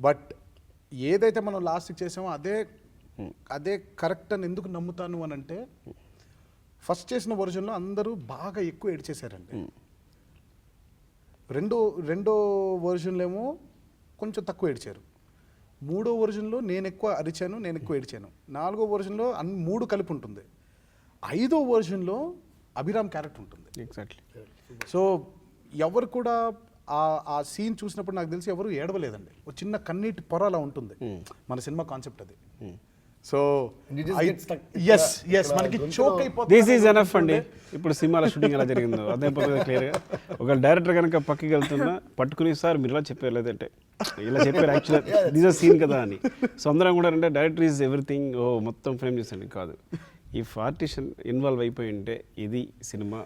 B: బట్ ఏదైతే మనం లాస్ట్కి చేసామో అదే కరెక్ట్ అని ఎందుకు నమ్ముతాను అని అంటే, ఫస్ట్ చేసిన వర్షన్లో అందరూ బాగా ఎక్కువ ఏడ్చేశారండి. రెండో వర్షన్లో ఏమో కొంచెం తక్కువ ఏడ్చారు. 3వ వర్షన్లో నేను ఎక్కువ అరిచాను, నేను ఎక్కువ ఏడ్చాను. 4వ వర్షన్లో 3 కలిపి ఉంటుంది. 5వ వర్షన్లో అభిరామ్ క్యారెక్టర్ ఉంటుంది.
C: ఎగ్జాక్ట్లీ.
B: సో ఎవరు కూడా ఆ సీన్ చూసినప్పుడు నాకు తెలిసి ఎవరు ఏడవలేదండి. ఒక చిన్న కన్నీటి పొర అలా ఉంటుంది. మన సినిమా కాన్సెప్ట్ అది. సో మనకి చోక్ అయిపోతుంది.
C: దిస్ ఈజ్ ఎనఫ్ అండి. ఇప్పుడు సినిమాలో షూటింగ్ ఎలా జరిగిందో అదే క్లియర్గా ఒక డైరెక్టర్ కనుక పక్కకి వెళ్తున్నా పట్టుకుని, సార్ మీరు ఇలా చెప్పారు, లేదంటే ఇలా చెప్పారు, యాక్చువల్గా దిస్ ఆర్ సీన్ కదా అని. సో అందరం కూడా అంటే డైరెక్టర్ ఈజ్ ఎవ్రీథింగ్, మొత్తం ఫ్రేమ్ చేసండి కాదు. ఇఫ్ ఆర్టిస్ట్ ఇన్వాల్వ్ అయిపోయి ఉంటే ఇది సినిమా.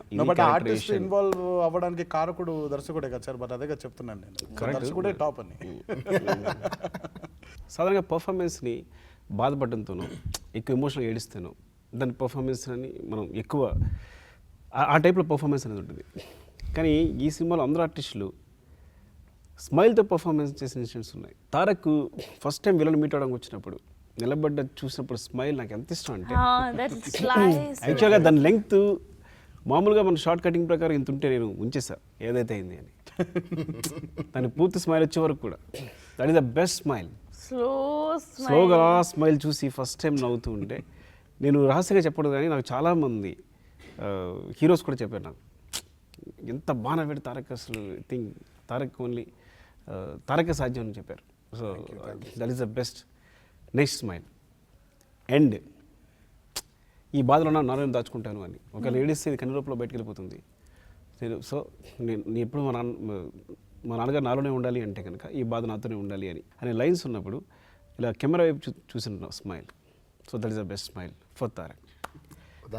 B: ఆర్టిస్ట్ ఇన్వాల్వ్ అవ్వడానికి కారకుడు దర్శకుడే కదా సార్. బట్ అదే కదా చెప్తున్నాను నేను, దర్శకుడే టాప్ అని.
C: సాధారణంగా పర్ఫార్మెన్స్ని బాధపడడంతోనో ఎక్కువ ఎమోషనల్ ఏడిస్తాను, దాని పర్ఫార్మెన్స్ అని మనం ఎక్కువ ఆ టైప్లో పర్ఫార్మెన్స్ అనేది ఉంటుంది. కానీ ఈ సినిమాలో అందరూ ఆర్టిస్టులు స్మైల్తో పర్ఫార్మెన్స్ చేసిన ఇన్సిడెంట్స్ ఉన్నాయి. Tarak first time villain meet అవడానికి వచ్చినప్పుడు నిలబడ్డ చూసినప్పుడు స్మైల్ నాకు ఎంత ఇష్టం అంటే, యాక్చువల్గా దాని లెంగ్త్ మామూలుగా మన షార్ట్ కటింగ్ ప్రకారం ఇంత ఉంటే నేను ఉంచేసా ఏదైతే అయింది అని. దాని పూర్తి స్మైల్ వచ్చే వరకు కూడా that is the best smile. స్లోగా స్మైల్ చూసి ఫస్ట్ టైం నవ్వుతూ ఉంటే, నేను రహస్యంగా చెప్పడం కానీ నాకు చాలామంది హీరోస్ కూడా చెప్పారు నాకు, ఎంత బాగా నవ్వాడు తారక్, అసలు థింక్ తారక్ ఓన్లీ తారకే సాధ్యం అని చెప్పారు. So that is the best. Next smile end. ఈ బాధలో నాలో దాచుకుంటాను అని ఒకవేళ ఏడిస్తే ఇది కన్ను రూపంలో బయటకు వెళ్ళిపోతుంది. సో నేను ఎప్పుడు మా నాన్నగారు నాలోనే ఉండాలి అంటే కనుక ఈ బాధ నాతోనే ఉండాలి అనే లైన్స్ ఉన్నప్పుడు ఇలా కెమెరా వైపు చూసిన smile. So that is the best smile for Tarak.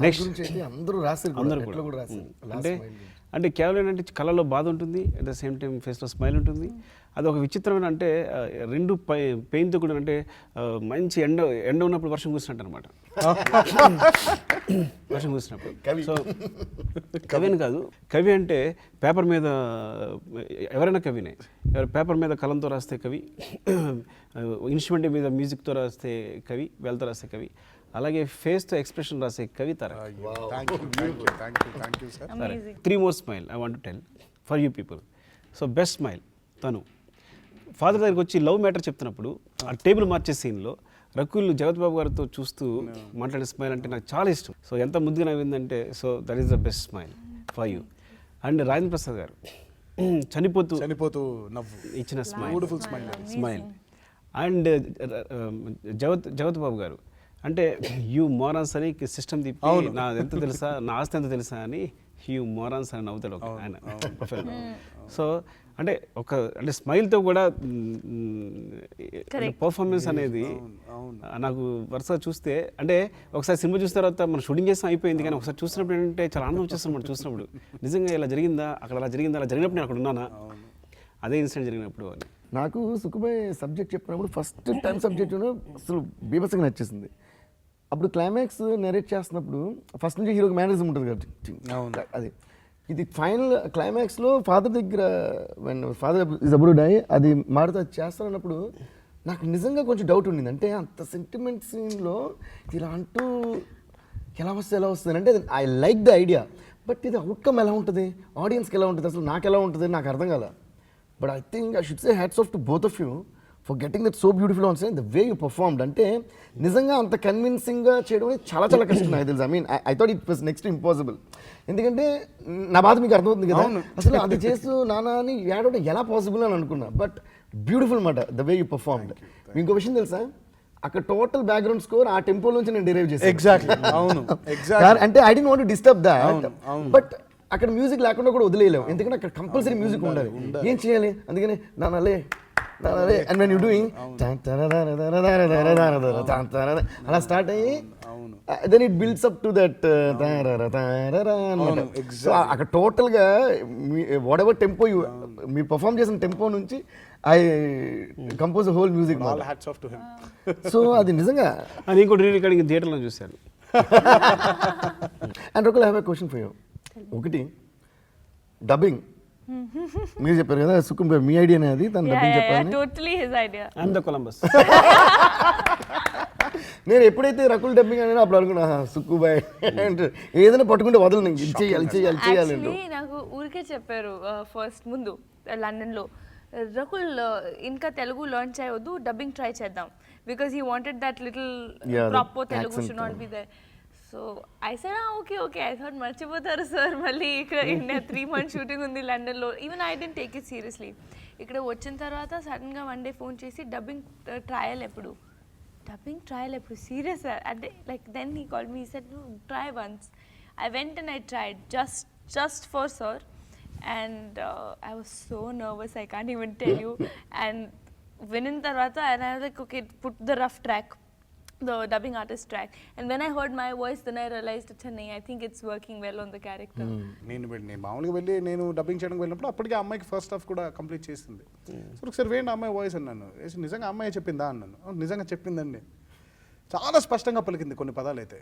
C: Next
D: అందరూ
C: అంటే కేవలం ఏంటంటే కళ్ళలో బాధ ఉంటుంది, అట్ ద సేమ్ టైం ఫేస్లో స్మైల్ ఉంటుంది. అది ఒక విచిత్రమైన అంటే రెండు పెయిన్తో కూడా అంటే మంచి ఎండ ఉన్నప్పుడు వర్షం కురిసినట్టు అనమాట. వర్షం కురిసినప్పుడు. సో కవి అని కాదు, కవి అంటే పేపర్ మీద ఎవరైనా కవినే. పేపర్ మీద కలంతో రాస్తే కవి, ఇన్స్ట్రుమెంట్ మీద మ్యూజిక్తో రాస్తే కవి, వేలతో రాస్తే కవి, అలాగే ఫేస్తో ఎక్స్ప్రెషన్ రాసే కవి Tarak.
B: Thank you sir.
A: Amazing.
C: 3 more smile I want to tell for you people. So best smile తను ఫాదర్ దగ్గరికి వచ్చి లవ్ మ్యాటర్ చెప్తున్నప్పుడు ఆ టేబుల్ మార్చే సీన్లో రకుల్ జగత్ బాబు గారితో చూస్తూ మాట్లాడే స్మైల్ అంటే నాకు చాలా ఇష్టం. సో ఎంత ముద్దుగా నవ్విందంటే so that is the best smile for you. And Rajendra Prasad garu చనిపోతూ
B: నవ్వు
C: ఇచ్చిన స్మైల్,
B: బ్యూటిఫుల్
C: స్మైల్. అండ్ జగత్ బాబు గారు అంటే యూ మోరాన్స్ అని సిస్టమ్ తిప్పి నా ఎంత తెలుసా, నా ఆస్తి ఎంత తెలుసా అని యూ మోరాన్స్ అని నవ్వుతాడు ఒక ఆయన ప్రొఫైల్. సో అంటే అంటే స్మైల్తో కూడా పర్ఫార్మెన్స్ అనేది నాకు వరుసగా చూస్తే అంటే ఒకసారి సినిమా చూసిన తర్వాత మనం షూటింగ్ చేస్తాం అయిపోయింది, కానీ ఒకసారి చూసినప్పుడు ఏంటంటే చాలా ఆనందం వచ్చేస్తాం మనం చూసినప్పుడు. నిజంగా ఇలా జరిగిందా, అక్కడ అలా జరిగిందా, అలా జరిగినప్పుడు నేను అక్కడ ఉన్నానా, అదే ఇన్సిడెంట్ జరిగినప్పుడు అని.
D: నాకు సుఖబాయ్ సబ్జెక్ట్ చెప్పినప్పుడు ఫస్ట్ టైం సబ్జెక్ట్ అసలు బీభత్సంగా నచ్చేసింది. అప్పుడు క్లైమాక్స్ నెరేట్ చేస్తున్నప్పుడు ఫస్ట్ నుంచి హీరోకి మేనరిజం ఉంటుంది కదా, అది ఇది ఫైనల్ క్లైమాక్స్లో ఫాదర్ దగ్గర father is about to die అది మారుతా చేస్తానన్నప్పుడు నాకు నిజంగా కొంచెం డౌట్ ఉండింది. అంటే అంత సెంటిమెంట్ సీన్లో ఇలా అంటూ ఎలా వస్తుంది అంటే I like the idea, but ఇది అవుట్కమ్ ఎలా ఉంటుంది, ఆడియన్స్కి ఎలా ఉంటుంది, అసలు నాకు ఎలా ఉంటుంది నాకు అర్థం కాల. But I think I should say hats off to both of you for getting that so beautiful on screen, the way you performed. అంటే నిజంగా అంత కన్విన్సింగ్గా చేయడం అనేది చాలా చాలా కష్టం నాకు తెలుసు. I mean I thought it was next impossible. ఎందుకంటే నా బాధ మీకు అర్థమవుతుంది కదా, అసలు అది చేస్తూ నానా అని ఏడవడం ఎలా పాసిబుల్ అని అనుకున్నా. బట్ బ్యూటిఫుల్ మాట ద వే యూ పర్ఫార్మ్డ్. ఇంకో విషయం తెలుసా, అక్కడ టోటల్ బ్యాక్గ్రౌండ్ స్కోర్ ఆ టెంపో నుంచి నేను డిరైవ్ చేశాను.
B: ఎగ్జాక్ట్లీ అవును ఎగ్జాక్ట్లీ.
D: అంటే I don't want to disturb that, but అక్కడ మ్యూజిక్ లేకుండా కూడా వదిలేయలేము, ఎందుకంటే అక్కడ కంపల్సరీ మ్యూజిక్ ఉండాలి. ఏం చేయాలి, అందుకని నానలే అండ్ వెన్ యూ డూయింగ్ అలా స్టార్ట్ అయ్యి then it builds up to that. So అక్కడ టోటల్గా వాట్ ఎవర్ టెంపో మీరు పర్ఫామ్ చేసిన టెంపో నుంచి I compose whole music. So అది నిజంగా
C: అది ఇంకోటి రీ రికార్డింగ్ థియేటర్లో చూశాను.
D: అండ్ ఒకళ్ళు have a question for you. ఒకటి డబ్బింగ్ మీరు చెప్పారు కదా సుకుం మీ ఐడియానే అది, తను డబ్బింగ్ చెప్పాలని.
A: Totally his idea.
C: I'm the Columbus.
D: నేను ఎప్పుడైతే రకుల్ డబ్బింగ్ అనేది అప్పుడు అనుకున్నా సుక్కుబాయ్ అంటే ఏదైనా పట్టుకుంటే వదలను, ఇది చేయాలి చేయాలి చేయాలి.
A: Actually నాకు ఊరికే చెప్పారు ఫస్ట్ ముందు లండన్లో, రకుల్ ఇంకా తెలుగు లర్న్ చేయవద్దు, డబ్బింగ్ ట్రై చేద్దాం, because he wanted that little proper Telugu should not be there. So I said okay I thought మర్చిపోతారు సార్, మళ్ళీ ఇక్కడ 3 months షూటింగ్ ఉంది లండన్లో. Even I didn't take it seriously. ఇక్కడ వచ్చిన తర్వాత సడన్గా వన్ డే ఫోన్ చేసి డబ్బింగ్ ట్రయల్ ఎప్పుడు సీరియస్ అంటే like then he called me, said try once. I went and I tried just for sir, and I was so nervous I can't even tell you. And వినిన తర్వాత and I was like okay, put the rough track, the dubbing artist track, and when I heard my voice then I realized Chennai, I think it's working well on the character.
B: నేను మామూలుగా వెళ్ళి నేను dubbing చేయడానికి వెళ్ళినప్పుడు అప్పటికే అమ్మాయికి first half కూడా complete చేసింది. సో ఒకసారి వేయండి అమ్మాయి వాయిస్ అన్నాను, నిజంగా అమ్మాయి చెప్పిందా అన్నాను. నిజంగా చెప్పిందండి, చాలా స్పష్టంగా పలికింది కొన్ని పదాలు అయితే.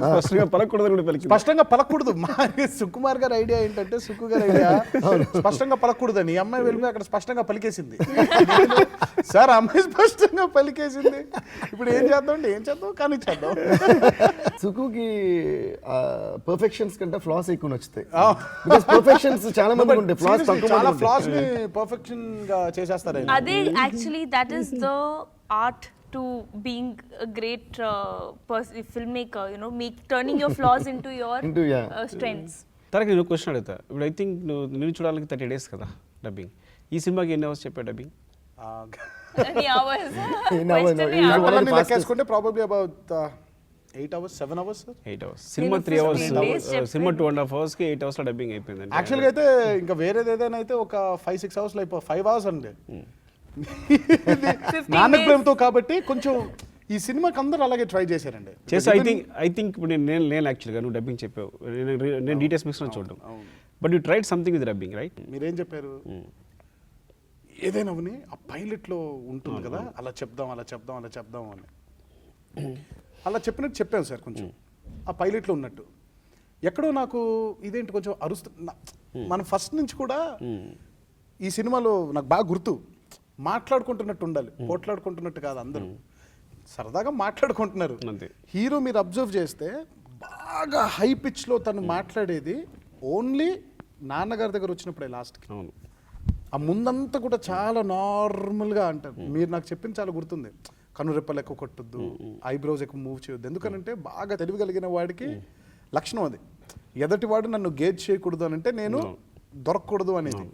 C: స్పష్టంగా పలకూడదు కూడా పలికింది.
B: స్పష్టంగా పలకూడదు. మా సుకుమార్ గారి ఐడియా ఏంటంటే, సుక్కు గారి ఐడియా స్పష్టంగా పలకూడదని. ఈ అమ్మాయి వెళ్ళిపోయి అక్కడ స్పష్టంగా పలికేసింది. సార్ అమ్మాయి స్పష్టంగా పలికేసింది, ఇప్పుడు ఏం చేద్దాం కానీ చేద్దాం.
D: సుకుకి పర్ఫెక్షన్స్ కంటే ఫ్లాస్ ఎక్కువ నచ్చుతాయి. పర్ఫెక్షన్స్ చాలా మంది ఉంటాయి, ఫ్లాస్
B: చాలా ఫ్లాస్ ని పర్ఫెక్షన్ గా చేసేస్తారు.
A: అదే actually that is the art to being a great filmmaker, you know, turning your flaws into your strengths.
C: తనకి నేను క్వశ్చన్ అడుగుతా. ఇప్పుడు ఐ థింక్ నేను చూడాలని 30 days కదా డబ్బింగ్. ఈ సినిమాకి ఎన్ని అవర్స్ చెప్పా డబ్బింగ్?
A: Any hours?
B: లెక్కేసుకుంటే probably about 8 hours 7 hours.
C: 8 hours. సినిమా 3 hours, సినిమా 2.5 hours కి 8 hours లో డబ్బింగ్ అయిపోయింది.
B: యాక్చువల్గా అయితే ఇంకా వేరేది ఏదైనా అయితే ఒక 5-6 hours లో 5 hours అండి. నాన్న ప్రేమతో కాబట్టి కొంచెం ఈ సినిమాకి అందరూ అలాగే ట్రై చేశారండి.
C: చేసి ఐ థింక్ ఇప్పుడు నేను యాక్చువల్గా నువ్వు డబ్బింగ్ చెప్పావు, నేను డీటెయిల్స్ మిక్స్ చూడడం, but you tried something with dubbing right?
B: మీరేం చెప్పారు? ఏదైనా అవని ఆ పైలట్లో ఉంటుంది కదా, అలా చెప్దాం అలా చెప్దాం అలా చెప్దాం అని అలా చెప్పినట్టు చెప్పాను సార్. కొంచెం ఆ పైలట్లో ఉన్నట్టు ఎక్కడో నాకు ఇదేంటి కొంచెం మనం ఫస్ట్ నుంచి కూడా ఈ సినిమాలో నాకు బాగా గుర్తు, మాట్లాడుకుంటున్నట్టు ఉండాలి, పోట్లాడుకుంటున్నట్టు కాదు, అందరూ సరదాగా మాట్లాడుకుంటున్నారు. హీరో మీరు అబ్జర్వ్ చేస్తే బాగా హై పిచ్లో తను మాట్లాడేది ఓన్లీ నాన్నగారి దగ్గర వచ్చినప్పుడే లాస్ట్కి. ఆ ముందంతా కూడా చాలా నార్మల్గా అంటారు. మీరు నాకు చెప్పింది చాలా గుర్తుంది, కనురెప్పలు ఎక్కువ కొట్టద్దు, ఐబ్రోస్ ఎక్కువ మూవ్ చేయొద్దు. ఎందుకనంటే బాగా తెలివిగలిగిన వాడికి లక్షణం అది, ఎదటివాడు నన్ను గేజ్ చేయకూడదు అని అంటే నేను దొరకకూడదు అనేది.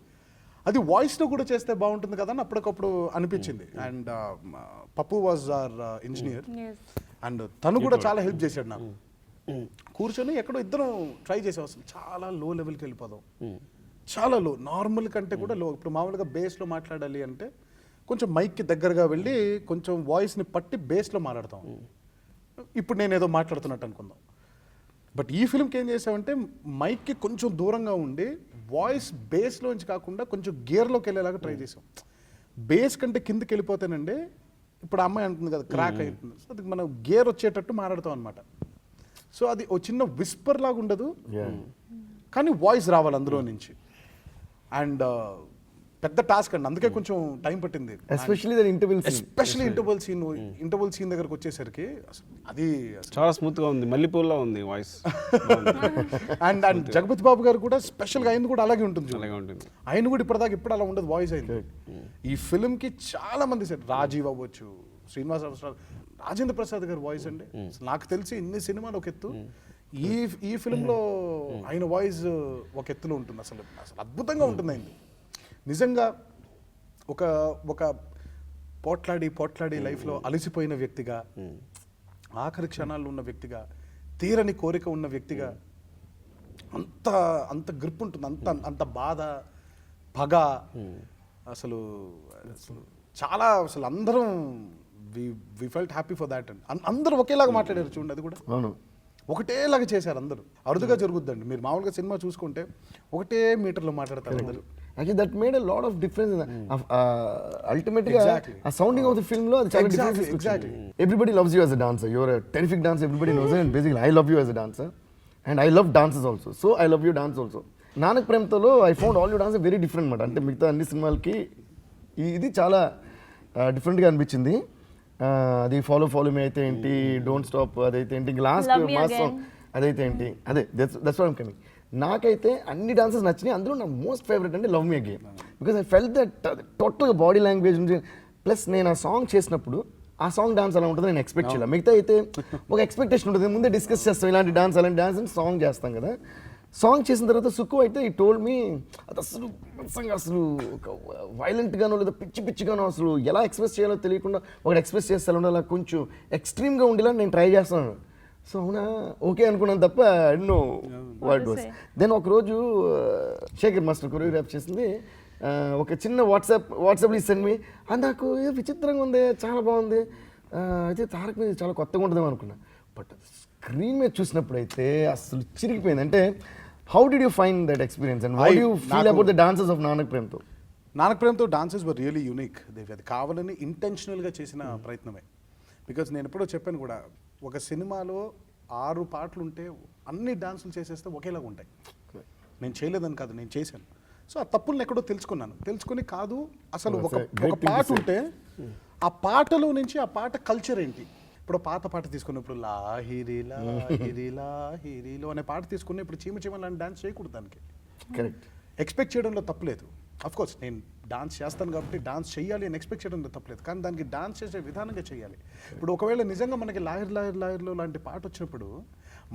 B: అది వాయిస్లో కూడా చేస్తే బాగుంటుంది కదా అని అప్పటికప్పుడు అనిపించింది. అండ్ పప్పు వాజ్ ఆర్ ఇంజనీర్ అండ్ తను కూడా చాలా హెల్ప్ చేశాడు నాకు. కూర్చొని ఎక్కడో ఇద్దరం ట్రై చేసాం, అసలు చాలా లో లెవెల్కి వెళ్ళిపోదాం, చాలా లో, నార్మల్ కంటే కూడా లో. ఇప్పుడు మామూలుగా బేస్లో మాట్లాడాలి అంటే కొంచెం మైక్కి దగ్గరగా వెళ్ళి కొంచెం వాయిస్ని పట్టి బేస్లో మాట్లాడతాం. ఇప్పుడు నేను ఏదో మాట్లాడుతున్నట్టు అనుకుందాం. బట్ ఈ ఫిల్మ్కి ఏం చేసామంటే మైక్కి కొంచెం దూరంగా ఉండి వాయిస్ బేస్లోంచి కాకుండా కొంచెం గేర్లోకి వెళ్ళేలాగా ట్రై చేసాం. బేస్ కంటే కిందకి వెళ్ళిపోతేనండి ఇప్పుడు అమ్మాయి అంటుంది కదా క్రాక్ అవుతుంది, సో అది మనం గేర్ వచ్చేటట్టు మాట్లాడతాం అనమాట. సో అది ఓ చిన్న విస్పర్ లాగా ఉండదు, కానీ వాయిస్ రావాలి అందులో నుంచి. అండ్ పెద్ద టాస్క్ అండి, అందుకే కొంచెం టైం పట్టింది.
D: ఎస్పెషల్లీ
B: ఇంటర్వల్ సీన్ దగ్గరకు వచ్చేసరికి అది
C: చాలా స్మూత్ గా ఉంది, మల్లెపూలా ఉంది వాయిస్.
B: అండ్ జగపతి బాబు గారు కూడా స్పెషల్గా ఆయన కూడా అలాగే ఉంటుంది. ఆయన కూడా ఇప్పటిదాకా ఇప్పుడు అలా ఉండదు వాయిస్ అయింది. ఈ ఫిల్మ్ కి చాలా మంది సార్, రాజీవ్ అవ్వచ్చు, శ్రీనివాస్ అవసరాలు, రాజేంద్ర ప్రసాద్ గారు వాయిస్ అండి. నాకు తెలిసి ఇన్ని సినిమాలు ఒక ఎత్తు, ఈ ఫిల్మ్లో ఆయన వాయిస్ ఒక ఎత్తులో ఉంటుంది. అసలు అద్భుతంగా ఉంటుంది అయింది నిజంగా. ఒక పోట్లాడి లైఫ్లో అలసిపోయిన వ్యక్తిగా, ఆఖరి క్షణాల్లో ఉన్న వ్యక్తిగా, తీరని కోరిక ఉన్న వ్యక్తిగా అంత గ్రిప్ ఉంటుంది, అంత బాధ, పగ. అసలు చాలా అసలు అందరం we felt happy for that and అందరూ ఒకేలాగా మాట్లాడారు చూడండి. అది కూడా ఒకటేలాగా చేశారు అందరూ. అరుదుగా జరుగుద్దండి, మీరు మామూలుగా సినిమా చూసుకుంటే ఒకటే మీటర్లో మాట్లాడతారు అందరూ.
D: Actually, that made a lot of difference. Ultimately, a sounding of the film lo,
B: exactly.
D: Everybody loves you as a dancer. You're a terrific dancer. Everybody knows it. And basically, I love you as a dancer, and I love dances also. So I love your dance also. Nanak Premto lo, I found all your dances very different. Mat ante migta anni సినిమాలకి ఇది చాలా different గా అనిపించింది. అది follow me అయితే ఏంటి, don't stop అదైతే ఏంటి, లాస్ట్ మాస్ సాంగ్ అదైతే ఏంటి, అదే దట్స్ వాట్ ఐమ్ కమింగ్. నాకైతే అన్ని డాన్సెస్ నచ్చినాయి. అందులో నా మోస్ట్ ఫేవరెట్ అంటే love me again, because I felt that టోటల్గా బాడీ లాంగ్వేజ్ నుంచి. ప్లస్ నేను ఆ సాంగ్ చేసినప్పుడు ఆ సాంగ్ డాన్స్ అలా ఉంటుంది నేను ఎక్స్పెక్ట్ చేయాలి. మిగతా అయితే ఒక ఎక్స్పెక్టేషన్ ఉంటుంది, ముందే డిస్కస్ చేస్తాం ఇలాంటి డాన్స్ అలాంటి డాన్స్ అని సాంగ్ చేస్తాం కదా. సాంగ్ చేసిన తర్వాత సుక్కు అయితే ఈ టోల్డ్ మీ అది అసలు ఒక వైలెంట్గానో లేదా పిచ్చిగానో అసలు ఎలా ఎక్స్ప్రెస్ చేయాలో తెలియకుండా ఒకటి ఎక్స్ప్రెస్ చేస్తాను, అలా కొంచెం ఎక్స్ట్రీమ్గా ఉండేలా నేను ట్రై చేస్తాను. సో అవునా ఓకే అనుకున్నాను తప్ప ఎన్నో వర్డ్ వాస్. దెన్ ఒకరోజు శేఖర్ మాస్టర్ కొరియోగ్రాఫ్ చేసింది ఒక చిన్న వాట్సాప్లో సెండ్ మీ, అది నాకు ఏదో విచిత్రంగా ఉంది, చాలా బాగుంది, అయితే తారక్ మీద చాలా కొత్తగా ఉంటుందేమో అనుకున్నా. బట్ స్క్రీన్ మీద చూసినప్పుడు అయితే అసలు చిరిగిపోయింది. అంటే how did you find that experience and what you feel about the dances of Nanak ప్రేమ్తో?
B: నానక్ ప్రేమ్తో డాన్సెస్ వర్ రియలీ యూనిక్. అది కావాలని ఇంటెన్షనల్గా చేసిన ప్రయత్నమే. బికాజ్ నేను ఎప్పుడో చెప్పాను కూడా, ఒక సినిమాలో 6 పాటలు ఉంటే అన్ని డాన్సులు చేసేస్తే ఒకేలాగా ఉంటాయి. నేను చేయలేదని కాదు, నేను చేశాను. సో ఆ తప్పులను ఎక్కడో తెలుసుకొని కాదు, అసలు ఒక పాట ఉంటే ఆ పాటలో నుంచి ఆ పాట కల్చర్ ఏంటి. ఇప్పుడు పాత పాట తీసుకున్నప్పుడు లాహిరి లాహిరి లాహిరిలో అనే పాట తీసుకుని ఇప్పుడు చీమ లాంటి డాన్స్ చేయకూడదు. దానికి
D: కరెక్ట్
B: ఎక్స్పెక్ట్ చేయడంలో తప్పులేదు. అఫ్కోర్స్ నేను డాన్స్ చేస్తాను కాబట్టి డాన్స్ చేయాలి అని ఎక్స్పెక్ట్ చేయడంలో తప్పలేదు, కానీ దానికి డాన్స్ చేసే విధానంగా చేయాలి. ఇప్పుడు ఒకవేళ నిజంగా మనకి లాహిర్లో లాంటి పాట వచ్చినప్పుడు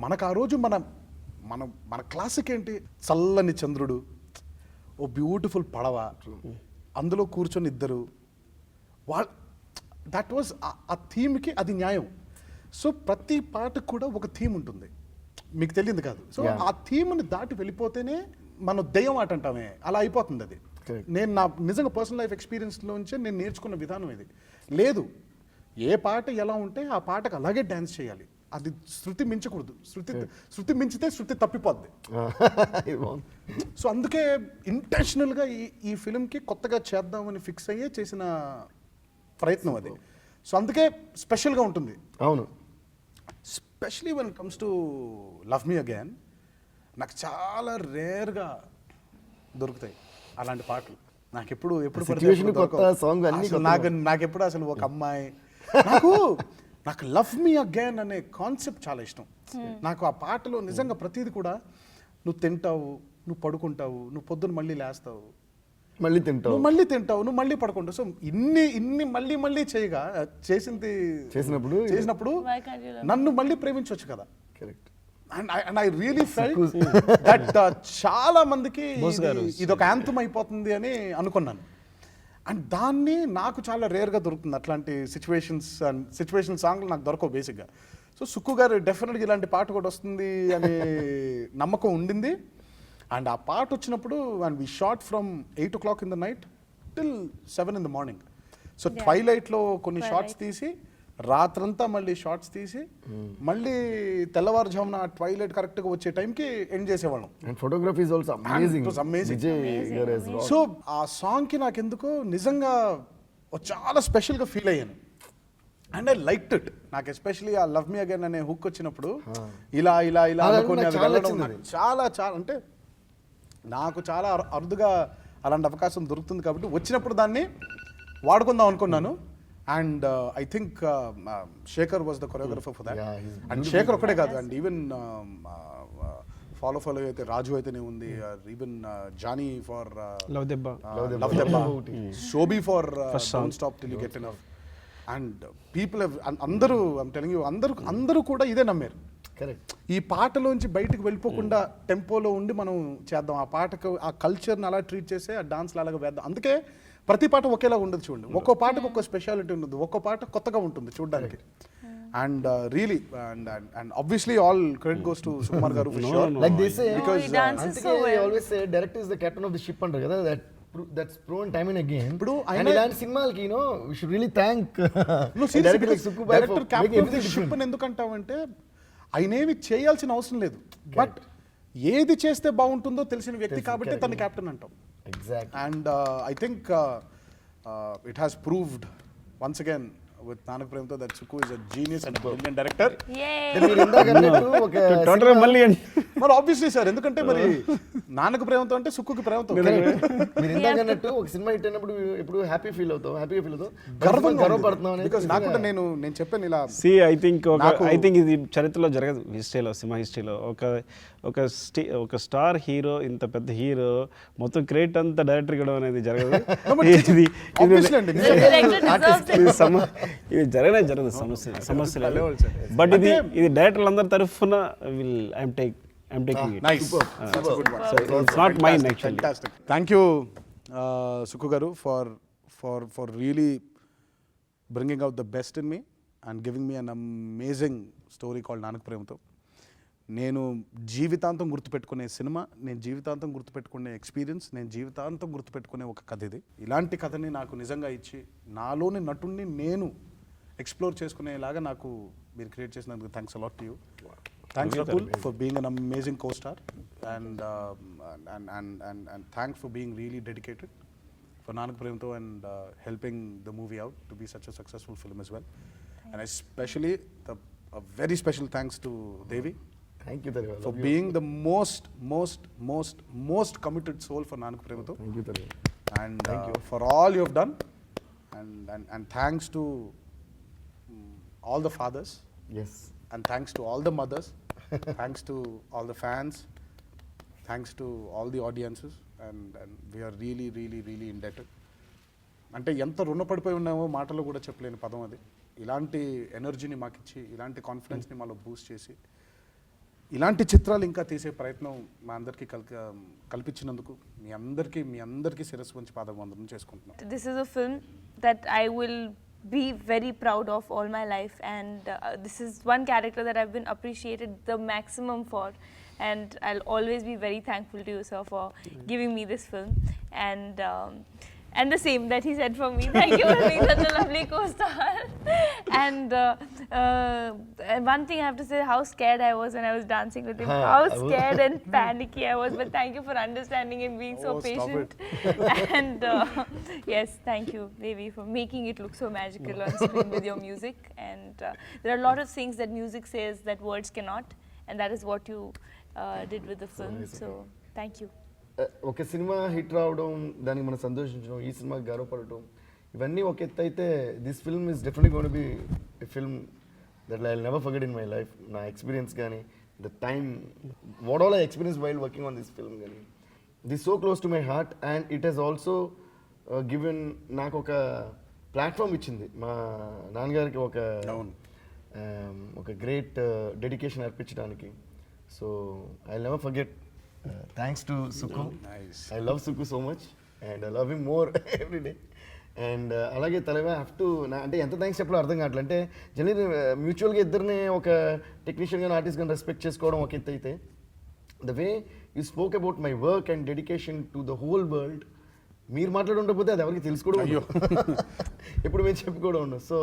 B: మనకు ఆ రోజు మన క్లాసిక్ ఏంటి, చల్లని చంద్రుడు, ఓ బ్యూటిఫుల్ పడవ, అందులో కూర్చొని ఇద్దరు, దట్ వాజ్ ఆ థీమ్కి అది న్యాయం. సో ప్రతి పాటకు కూడా ఒక థీమ్ ఉంటుంది, మీకు తెలియదు కాదు. సో ఆ థీమ్ని దాటి వెళ్ళిపోతేనే మనం దెయ్యం ఆట అంటామే అలా అయిపోతుంది. అది నేను నా నిజంగా పర్సనల్ లైఫ్ ఎక్స్పీరియన్స్లోంచే నేను నేర్చుకున్న విధానం ఇది. లేదు, ఏ పాట ఎలా ఉంటే ఆ పాటకు అలాగే డ్యాన్స్ చేయాలి. అది శృతి మించకూడదు. శృతి మించితే శృతి తప్పిపోద్ది.
D: ఇది బాగుంది.
B: సో అందుకే ఇంటెన్షనల్గా ఈ ఫిల్మ్కి కొత్తగా చేద్దామని ఫిక్స్ అయ్యే చేసిన ప్రయత్నం అది. సో అందుకే స్పెషల్గా ఉంటుంది.
D: అవును,
B: especially when comes to love me again, నాకు చాలా రేర్గా దొరుకుతాయి అలాంటి పాటలు. నాకు ఎప్పుడు
D: Situation కొత్త song అన్నీ
B: నాకెప్పుడు అసలు ఒక అమ్మాయి నాకు లవ్ మీ అగైన్ అనే కాన్సెప్ట్ చాలా ఇష్టం. నాకు ఆ పాటలో నిజంగా ప్రతిదీ కూడా నువ్వు తింటావు, నువ్వు పడుకుంటావు, నువ్వు పొద్దున్న మళ్ళీ లేస్తావు,
D: మళ్ళీ తింటావు,
B: నువ్వు మళ్ళీ తింటావు, నువ్వు మళ్ళీ పడుకుంటావు. సో ఇన్ని మళ్ళీ చేసినప్పుడు
A: Why can't you love
B: నన్ను మళ్ళీ ప్రేమించవచ్చు కదా.
D: Correct.
B: And I really felt that చాలా మందికి ఇదొక యాంథమ్ అయిపోతుంది అని అనుకున్నాను. అండ్ దాన్ని నాకు చాలా రేర్గా దొరుకుతుంది. అట్లాంటి సిచ్యువేషన్ సాంగ్లు నాకు దొరకవు బేసిక్గా. సో సుక్కు గారు డెఫినెట్గా ఇలాంటి పాట కూడా వస్తుంది అనే నమ్మకం ఉండింది. అండ్ ఆ పాట వచ్చినప్పుడు and we shot from 8 o'clock in the night till 7 in the morning. So ట్వైలైట్లో కొన్ని షార్ట్స్ తీసి రాత్రంతా మళ్ళీ షార్ట్స్ తీసి మళ్ళీ తెల్లవారుజామున ట్వైలైట్ కరెక్ట్గా వచ్చే టైంకి ఎండ్ చేసేవాళ్ళం.
D: And photography is also amazing.
B: It was amazing.
D: Vijay గారు as well.
B: సో ఆ సాంగ్కి నాకు ఎందుకో నిజంగా చాలా స్పెషల్గా ఫీల్ అయ్యాను. And I liked it. నాకు ఎస్పెషలీ ఆ లవ్ మీ అగైన్ అనే హుక్ వచ్చినప్పుడు ఇలా అనుకుని అది వెళ్ళడం నాకు చాలా అంటే నాకు చాలా అరుదుగా అలాంటి అవకాశం దొరుకుతుంది కాబట్టి వచ్చినప్పుడు దాన్ని వాడుకుందాం అనుకున్నాను. And I think Shekhar was the choreographer for that. And Shekhar ఒక్కడే కాదు, అండ్ ఈవెన్ ఫాలో అయితే రాజు అయితేనే ఉంది, ఈవెన్ జానీ ఫర్
C: లవ్ దెబ్బ,
B: Sobhi for don't stop till you get enough. And people అందరూ ఐమ్ టెలింగ్ యూ అందరూ కూడా ఇదే నమ్మారు.
D: కరెక్ట్.
B: ఈ పాటలోంచి బయటకు వెళ్ళిపోకుండా టెంపోలో ఉండి మనం చేద్దాం, ఆ పాటకు ఆ కల్చర్ని అలా ట్రీట్ చేసి ఆ డాన్స్లు అలాగా వేద్దాం. అందుకే ప్రతి పాట ఒకేలా ఉండదు చూడండి. ఒక్కో పాటకు ఒక్కో స్పెషాలిటీ ఉంటుంది, ఒక్కో పాట కొత్తగా ఉంటుంది చూడడానికి. And really and obviously all credit goes to Sukumar garu for sure.
D: Like they say,
B: because
D: అందుకే always say director is the captain of the ship అంటారు కదా. That's proven time and again.
B: ఇప్పుడు
D: and ఇలాంటి సినిమాలకి we should really thank
B: director captain of the ship అని ఎందుకంటావంటే ఆయనేమి చేయాల్సిన అవసరం లేదు, బట్ ఏది చేస్తే బాగుంటుందో తెలిసిన వ్యక్తి కాబట్టి తన క్యాప్టెన్ అంటాం.
D: Exactly.
B: And I think it has proved once again with Nanak Premto that Sukku is a genius and a brilliant director.
A: Yay!
D: మీరు ఇందాక అన్నట్టు ఒక
C: టోటల్ మళ్ళీ
B: మరి ఆబ్వియస్లీ సార్, ఎందుకంటే మరి నాన్నకు ప్రేమతో అంటే సుక్కుకి ప్రేమతో.
D: మీరు ఇందాక అన్నట్టు ఒక సినిమా హిట్ అయినప్పుడు ఎప్పుడు హ్యాపీగా ఫీల్ అవుతావు గర్వపడుతున్నావు అనేది.
B: బికాజ్ నాకు కూడా నేను చెప్పాను ఇలా.
C: ఐ థింక్ ఇది చరిత్రలో జరగదు, హిస్టరీలో, సినిమా హిస్టరీలో ఒక స్టార్ హీరో, ఇంత పెద్ద హీరో మొత్తం క్రెడిట్ అంతా డైరెక్టర్ ఇవ్వడం అనేది జరగదు. ఇది జరగదు సమస్య లేదు. బట్ ఇది డైరెక్టర్లు అందరి తరఫున I'm taking it.
B: Nice. That's a good one.
C: So it's not mine actually.
B: Fantastic. Thank you, Sukku garu, for really bringing out the best in me and giving me an amazing story called Nanak Premto. నేను జీవితాంతం గుర్తుపెట్టుకునే cinema, నేను జీవితాంతం గుర్తుపెట్టుకునే experience, నేను జీవితాంతం గుర్తుపెట్టుకునే ఒక కథ ఇది. ఇలాంటి కథని నాకు నిజంగా ఇచ్చి నాలోని నటుడిని నేను ఎక్స్ప్లోర్ చేసుకునేలాగా నాకు మీరు క్రియేట్ చేసినందుకు thanks a lot to you. Thanks Rakul for being an amazing co-star and thanks for being really dedicated for Nanak Premto and helping the movie out to be such a successful film as well. And especially a very special thanks to Devi.
D: Thank you Tariva.
B: For being the most committed soul for Nanak Premto.
D: Thank you Tariva.
B: And for all you have done and thanks to all the fathers.
D: Yes.
B: And thanks to all the mothers, thanks to all the fans, thanks to all the audiences, and we are really indebted. అంటే ఎంత రుణపడిపోయి ఉన్నామో మాటలో కూడా చెప్పలేని పదం అది. ఇలాంటి ఎనర్జీని మాకు ఇచ్చి, ఇలాంటి కాన్ఫిడెన్స్ని మాలో బూస్ట్ చేసి, ఇలాంటి చిత్రాలు ఇంకా తీసే ప్రయత్నం మా అందరికీ కల్పించినందుకు మీ అందరికీ శిరస్సు వంచి పాదవందనం చేసుకుంటున్నాం.
A: This is a film that I will be very proud of all my life, and this is one character that I've been appreciated the maximum for, and I'll always be very thankful to you, sir, for giving me this film. And And the same that he said for me. Thank you for being such a lovely co-star. And one thing I have to say, how scared I was when I was dancing with him. How scared and panicky I was. But thank you for understanding and being so
B: Oh, stop
A: patient. And yes, thank you, Devi, for making it look so magical on screen with your music. And there are a lot of things that music says that words cannot. And that is what you did with the film. So thank you.
D: ఒక cinema hit రావడం, దానికి మనం సంతోషించడం, ఈ సినిమాకి గర్వపడటం, ఇవన్నీ ఒక ఎత్తు అయితే this film is definitely gonna be a film that I will never forget in my life. నా ఎక్స్పీరియన్స్ కానీ the time what all I experience while working on this film కానీ this so close to my heart. And it has also given నాకు ఒక platform ఇచ్చింది. మా నాన్నగారికి ఒక great dedication అర్పించడానికి. So I never forget. Thanks to Suku.
B: Nice.
D: I love Suku so much and I love him more every day. And అలాగే తలవా have to అంటే ఎంత థ్యాంక్స్ చెప్పాలో అర్థం కావట్లేదు. అంటే జనరల్లీ మ్యూచువల్గా ఇద్దరిని ఒక టెక్నీషియన్ కానీ ఆర్టిస్ట్ కానీ రెస్పెక్ట్ చేసుకోవడం ఒక ఎత్తు అయితే, the way you spoke about my work and dedication to the whole world, మీరు మాట్లాడుండకపోతే అది ఎవరికి తెలుసుకోవడం, అయ్యో ఎప్పుడు మేము చెప్పుకోవడం ఉండదు. So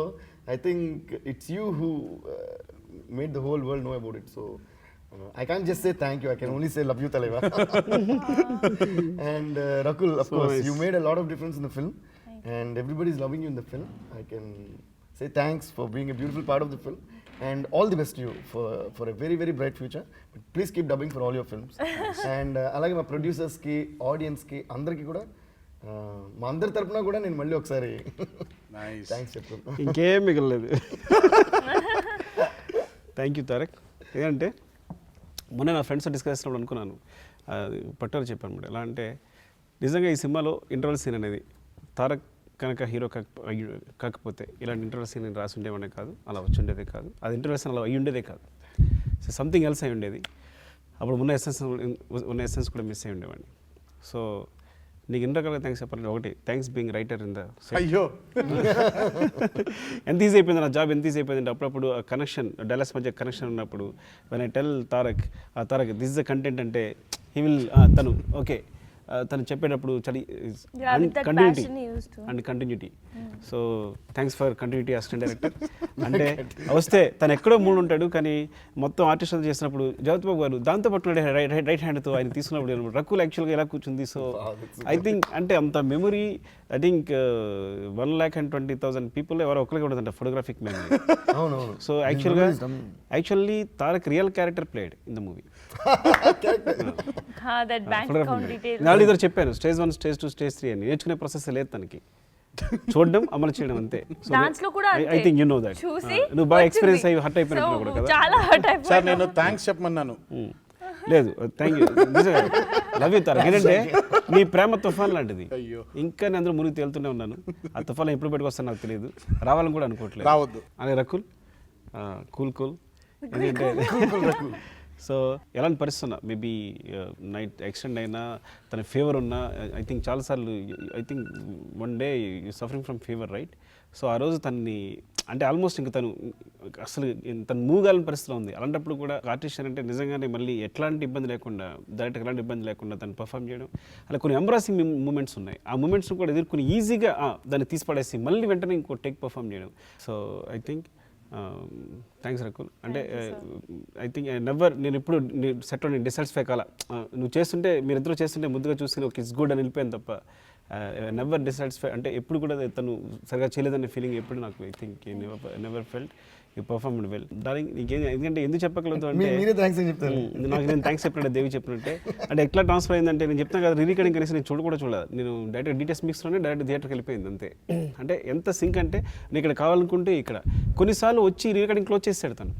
D: I think it's you who made the whole world know about it. So I can't just say thank you. I can only say love you, Taleva. And Rakul, of course, nice. You made a lot of difference in the film, and everybody is loving you in the film. I can say thanks for being a beautiful part of the film, and all the best to you for a very very bright future. But please keep dubbing for all your films. And alage ma producers ki, audience ki, andarki kuda మా అందరి తరపున కూడా నేను మళ్ళీ ఒకసారి thanks చెప్తాను.
C: ఇంకేం మిగలలేదు. Thank you Tarak. ఏంటంటే మొన్న నా ఫ్రెండ్స్ డిస్కస్ చేసినప్పుడు అనుకున్నాను, పట్టారు చెప్పాను అనమాట. ఎలా అంటే నిజంగా ఈ సినిమాలో ఇంటర్వల్ సీన్ అనేది తారక్ కనుక హీరో కాకపోతే ఇలాంటి ఇంటర్వల్ సీన్ రాసి ఉండేవాడే కాదు, అలా వచ్చి ఉండేదే కాదు, అది ఇంటర్వల్ సీన్ అలా అయ్యి ఉండేదే కాదు. సో సంథింగ్ ఎల్స్ అయి ఉండేది. అప్పుడు ఉన్న ఎసెన్స్ కూడా మిస్ అయి ఉండేవాడిని. సో నీకు ఎన్ని రకాలుగా థ్యాంక్స్ చెప్పాలంటే, ఒకటి thanks being writer in the
B: అయ్యో
C: ఎంత ఈజీ అయిపోయింది నా జాబ్, ఎంత ఈజీ అయిపోయిందంటే అప్పుడప్పుడు ఆ కనెక్షన్ డైలాగ్స్ మధ్య కనెక్షన్ ఉన్నప్పుడు when I tell Tarak this is the content అంటే హీ విల్ తను ఓకే తను చెప్పేటప్పుడు continuity and continuity. So thanks for continuity assistant director. అంటే వస్తే తను ఎక్కడో మూడు ఉంటాడు కానీ మొత్తం ఆర్టిస్ట్ చేసినప్పుడు జగత్ బాబు గారు దాంతో పట్టుకున్నాడు రైట్ హ్యాండ్తో ఆయన తీసుకున్నప్పుడు రకుల్ యాక్చువల్గా ఎలా కూర్చుంది. సో ఐ థింక్ అంటే అంత మెమరీ ఐ థింక్ 1,20,000 పీపుల్ ఎవరో ఒకరికి ఉండదంట photographic memory. So actually Tarak real character played in the movie. నాలుగు ఇద్దరు చెప్పాను, స్టేజ్ 1, స్టేజ్ 2, స్టేజ్ 3 అని. నేర్చుకునే ప్రాసెస్ లేదు తనకి, చూడడం అమలు చేయడం అంతే. I think you know that. నువ్వు బాగా ఎక్స్పీరియన్స్ అయ్యి హర్ట్ అయిపోయినప్పుడు కూడా కదా
B: సార్. నేను థ్యాంక్స్ చెప్పమన్నాను.
C: లేదు thank you, love you Tarak. ఏంటంటే నీ ప్రేమ తుఫాన్ లాంటిది, ఇంకా నేను అందరూ మునిగి తేలుతూనే ఉన్నాను. ఆ తుఫాన్ ఎప్పుడు పెట్టుకొస్తాను నాకు తెలియదు, రావాలని కూడా అనుకోవట్లేదు.
B: రావద్దు
C: అనే రకుల్ కూల్ ఎందుకంటే సో ఎలాంటి పరిస్థితున్నా మేబీ నైట్ ఎక్స్టెండ్ అయినా తన ఫీవర్ ఉన్నా ఐ థింక్ చాలాసార్లు I think one day you suffering from fever right. So ఆ రోజు తనని అంటే ఆల్మోస్ట్ ఇంకా తను అసలు తను మూవ్ కాలని పరిస్థితిలో ఉంది. అలాంటప్పుడు కూడా ఆర్టిస్ట్ అంటే నిజంగానే మళ్ళీ ఎట్లాంటి ఇబ్బంది లేకుండా డైరెక్ట్గా ఎలాంటి ఇబ్బంది లేకుండా తను పర్ఫామ్ చేయడం, అలా కొన్ని ఎంబ్రాసింగ్ మూమెంట్స్ ఉన్నాయి. ఆ మూమెంట్స్ కూడా ఎదుర్కొని ఈజీగా దాన్ని తీసిపడేసి మళ్ళీ వెంటనే ఇంకో టేక్ పర్ఫామ్ చేయడం. So I think thanks Rakul. అంటే ఐ థింక్ నేను ఎప్పుడు సెట్లో నేను డిసాటిస్ఫై కాల. నువ్వు చేస్తుంటే మీరిద్దరూ చేస్తుంటే ముద్దుగా చూసుకుని ఒక ఇట్స్ గుడ్ అని వెళ్ళిపోయాను తప్ప నెవర్ డిసాటిస్ఫై అంటే ఎప్పుడు కూడా తను సరిగా చేయలేదనే ఫీలింగ్ ఎప్పుడు నాకు I think never felt. You performed well darling. నీకేం ఎందుకంటే ఎందుకు చెప్పగలుగుతావు అంటే నాకు నేను థ్యాంక్స్ చెప్పినట్టే దేవి చెప్పినట్టే. అంటే ఎట్లా ట్రాన్స్ఫర్ అయిందంటే నేను చెప్తాను కదా, రీరికార్డింగ్ కనీసం నేను చూడలేదు. నేను డైరెక్ట్ డీటెయిల్స్ మిక్స్లోనే డైరెక్ట్ థియేటర్కి వెళ్ళిపోయింది అంతే. అంటే ఎంత సింక్ అంటే నేను ఇక్కడ కావాలనుకుంటే ఇక్కడ కొన్నిసార్లు వచ్చి రీరికార్డింగ్ క్లోజ్ చేసాడు తను.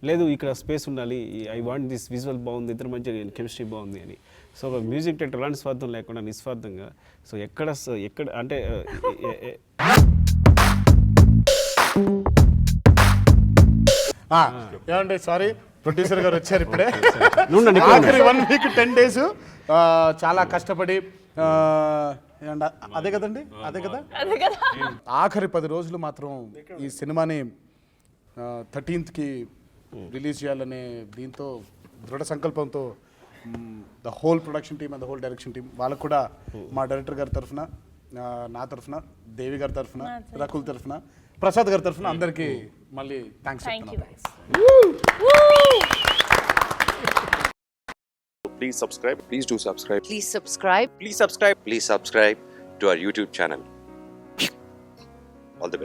C: లేదు ఇక్కడ స్పేస్ ఉండాలి, ఐ వాంట్ దిస్ విజువల్ బాగుంది, ఇద్దరు మంచి కెమిస్ట్రీ బాగుంది అని. సో మ్యూజిక్ డైరెక్టర్ ఎలాంటి స్వార్థం లేకుండా నిస్వార్థంగా సో ఎక్కడ అంటే
B: ఏమంటే సారీ ప్రొడ్యూసర్ గారు వచ్చారు ఇప్పుడే. ఆఖరి 1 week 10 days చాలా కష్టపడి అదే కదండి, అదే కదా ఆఖరి 10 రోజులు మాత్రం ఈ సినిమాని 13th రిలీజ్ చేయాలనే దీంతో దృఢ సంకల్పంతో the whole production team and the whole direction team వాళ్ళకు కూడా మా డైరెక్టర్ గారి తరఫున నా తరఫున, దేవి గారి తరఫున, రకుల్ తరఫున, ప్రసాద్ గారి తరఫున అందరికీ మళ్ళీ థ్యాంక్స్
A: Thank you,
B: చెప్తున్నాను.
A: guys.
E: Please subscribe. Please do subscribe.
F: Please subscribe.
E: Please subscribe. Please subscribe to our YouTube channel.